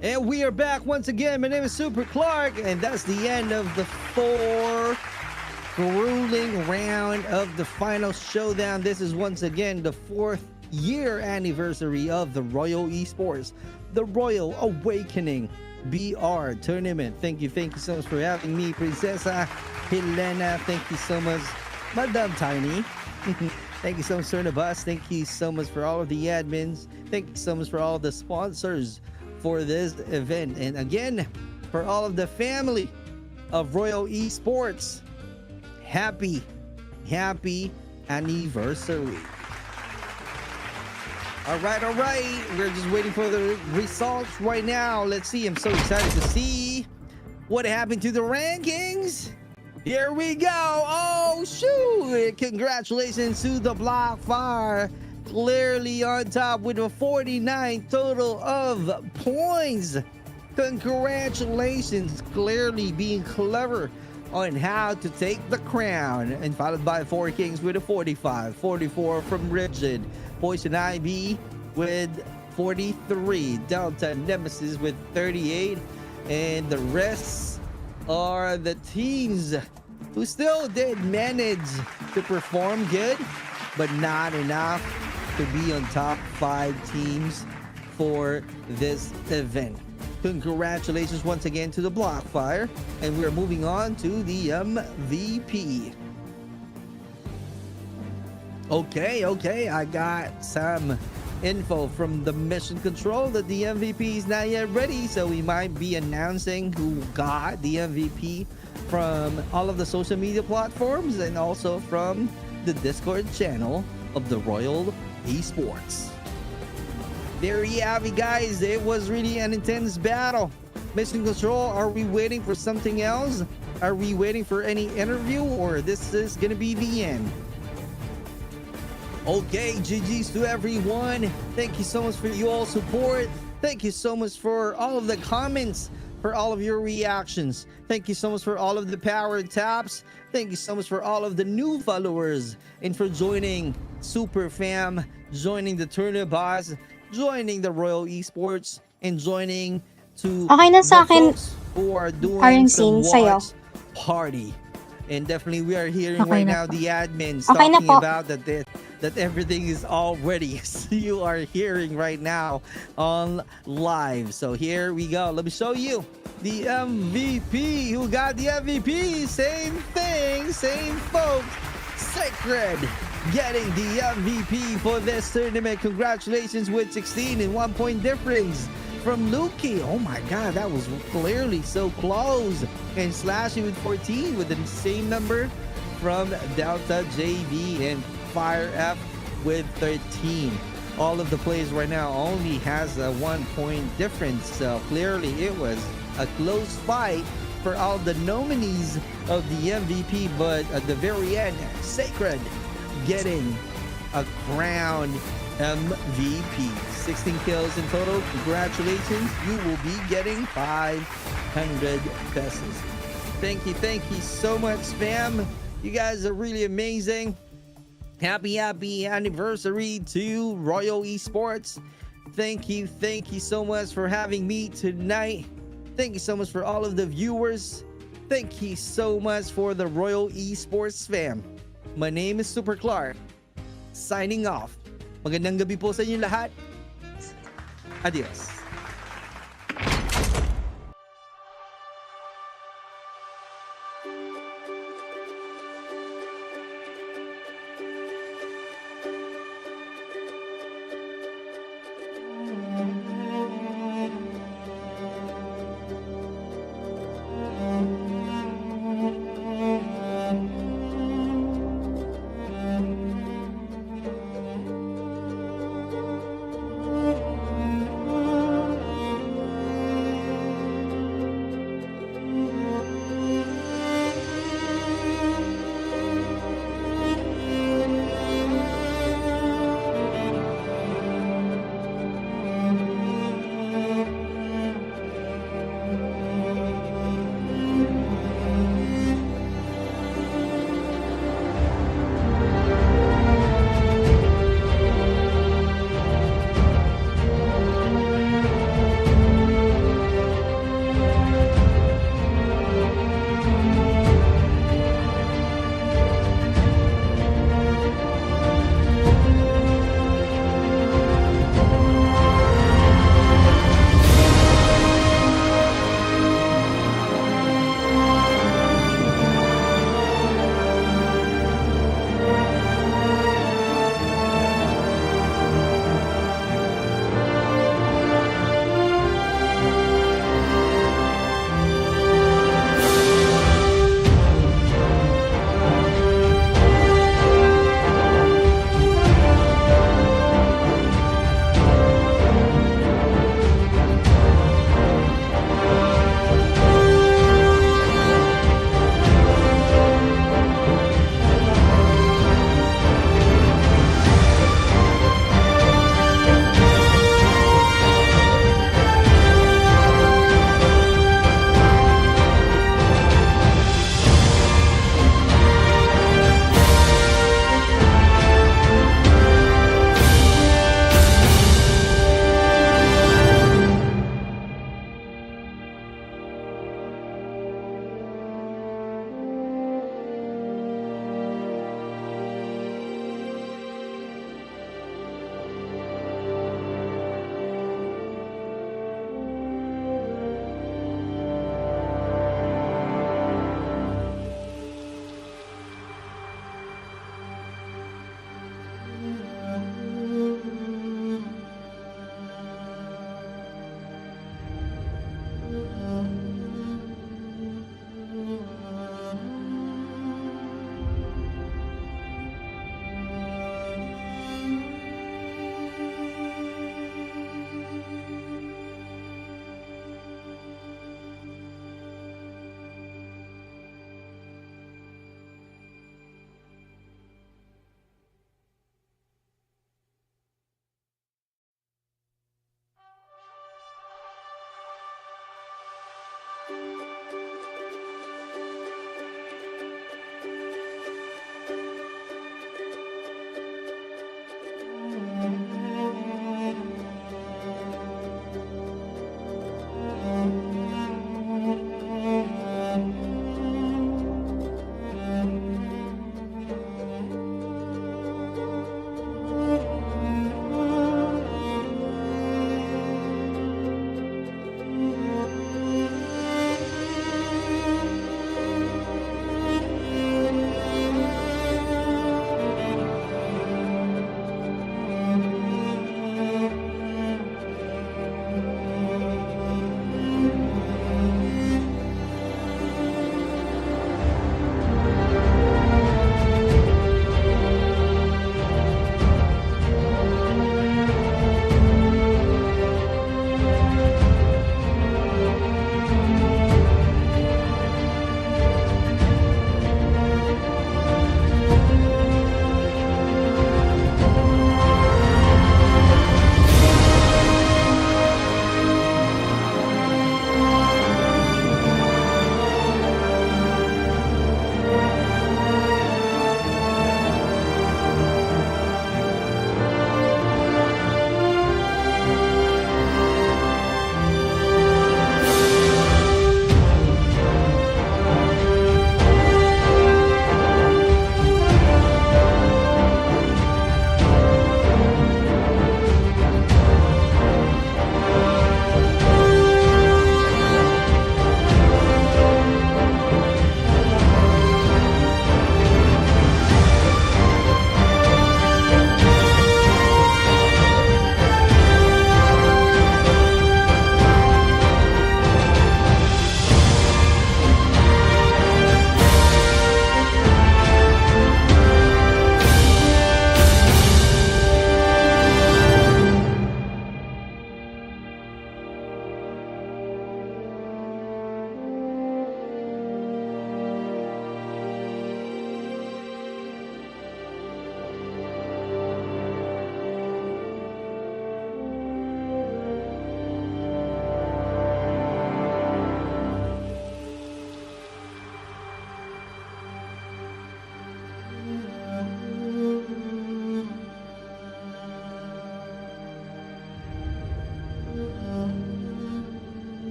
And we are back once again. My name is Super Clark, and that's the end of the fourth grueling round of the final showdown. This is once again the fourth year anniversary of the Royal Esports, the Royal Awakening BR tournament. Thank you so much for having me, Princesa Helena. Thank you so much, Madam Tiny. Thank you so much, Sir Nabas. Thank you so much for all of the admins. Thank you so much for all the sponsors for this event. And again, for all of the family of Royal Esports, happy anniversary. All right. We're just waiting for the results right now. Let's see. I'm so excited to see what happened to the rankings. Here we go. Oh, shoot. Congratulations to the BLACKFYRE. Clearly on top with a 49 total of points. Congratulations. Clearly being clever on how to take the crown. And followed by 4 Kings with a 45. 44 from Rigid. Poison Ivy with 43. Delta Nemesis with 38. And the rest are the teams who still did manage to perform good, but not enough to be on top 5 teams for this event. Congratulations once again to the BLACKFYRE, and we're moving on to the MVP. Okay, I got some info from the mission control that the MVP is not yet ready, so we might be announcing who got the MVP from all of the social media platforms and also from the Discord channel of the Royal Esports. There you have it, guys. It was really an intense battle. Mission control, are we waiting for something else? Are we waiting for any interview, or this is gonna be the end? Okay, GG's to everyone. Thank you so much for your all support. Thank you so much for all of the comments, for all of your reactions. Thank you so much for all of the power taps. Thank you so much for all of the new followers and for joining Super Fam, joining the Tournament Boss, joining the Royal Esports, and joining to Okay na sa the akin, folks who are doing Arnsing, some sa'yo. watch party. And definitely we are hearing Okay right na now po. the admins Okay na talking po. about that everything is all ready. So you are hearing right now on live. So here we go. Let me show you the MVP. Who got the MVP? Same thing, same folks. Sacred getting the MVP for this tournament. Congratulations with 16 and 1 point difference from Luki. Oh my god, that was clearly so close. And Slashy with 14 with the same number from Delta JV, and Fire F with 13. All of the players right now only has a 1 point difference. So clearly it was a close fight for all the nominees of the MVP, but at the very end, Sacred getting a crowned MVP. 16 kills in total. Congratulations. You will be getting 500 pesos. Thank you so much, spam. You guys are really amazing. Happy anniversary to Royal Esports. Thank you so much for having me tonight. Thank you so much for all of the viewers. Thank you so much for the Royal Esports fam. My name is Super Clark. Signing off. Magandang gabi po sa inyo lahat. Adios.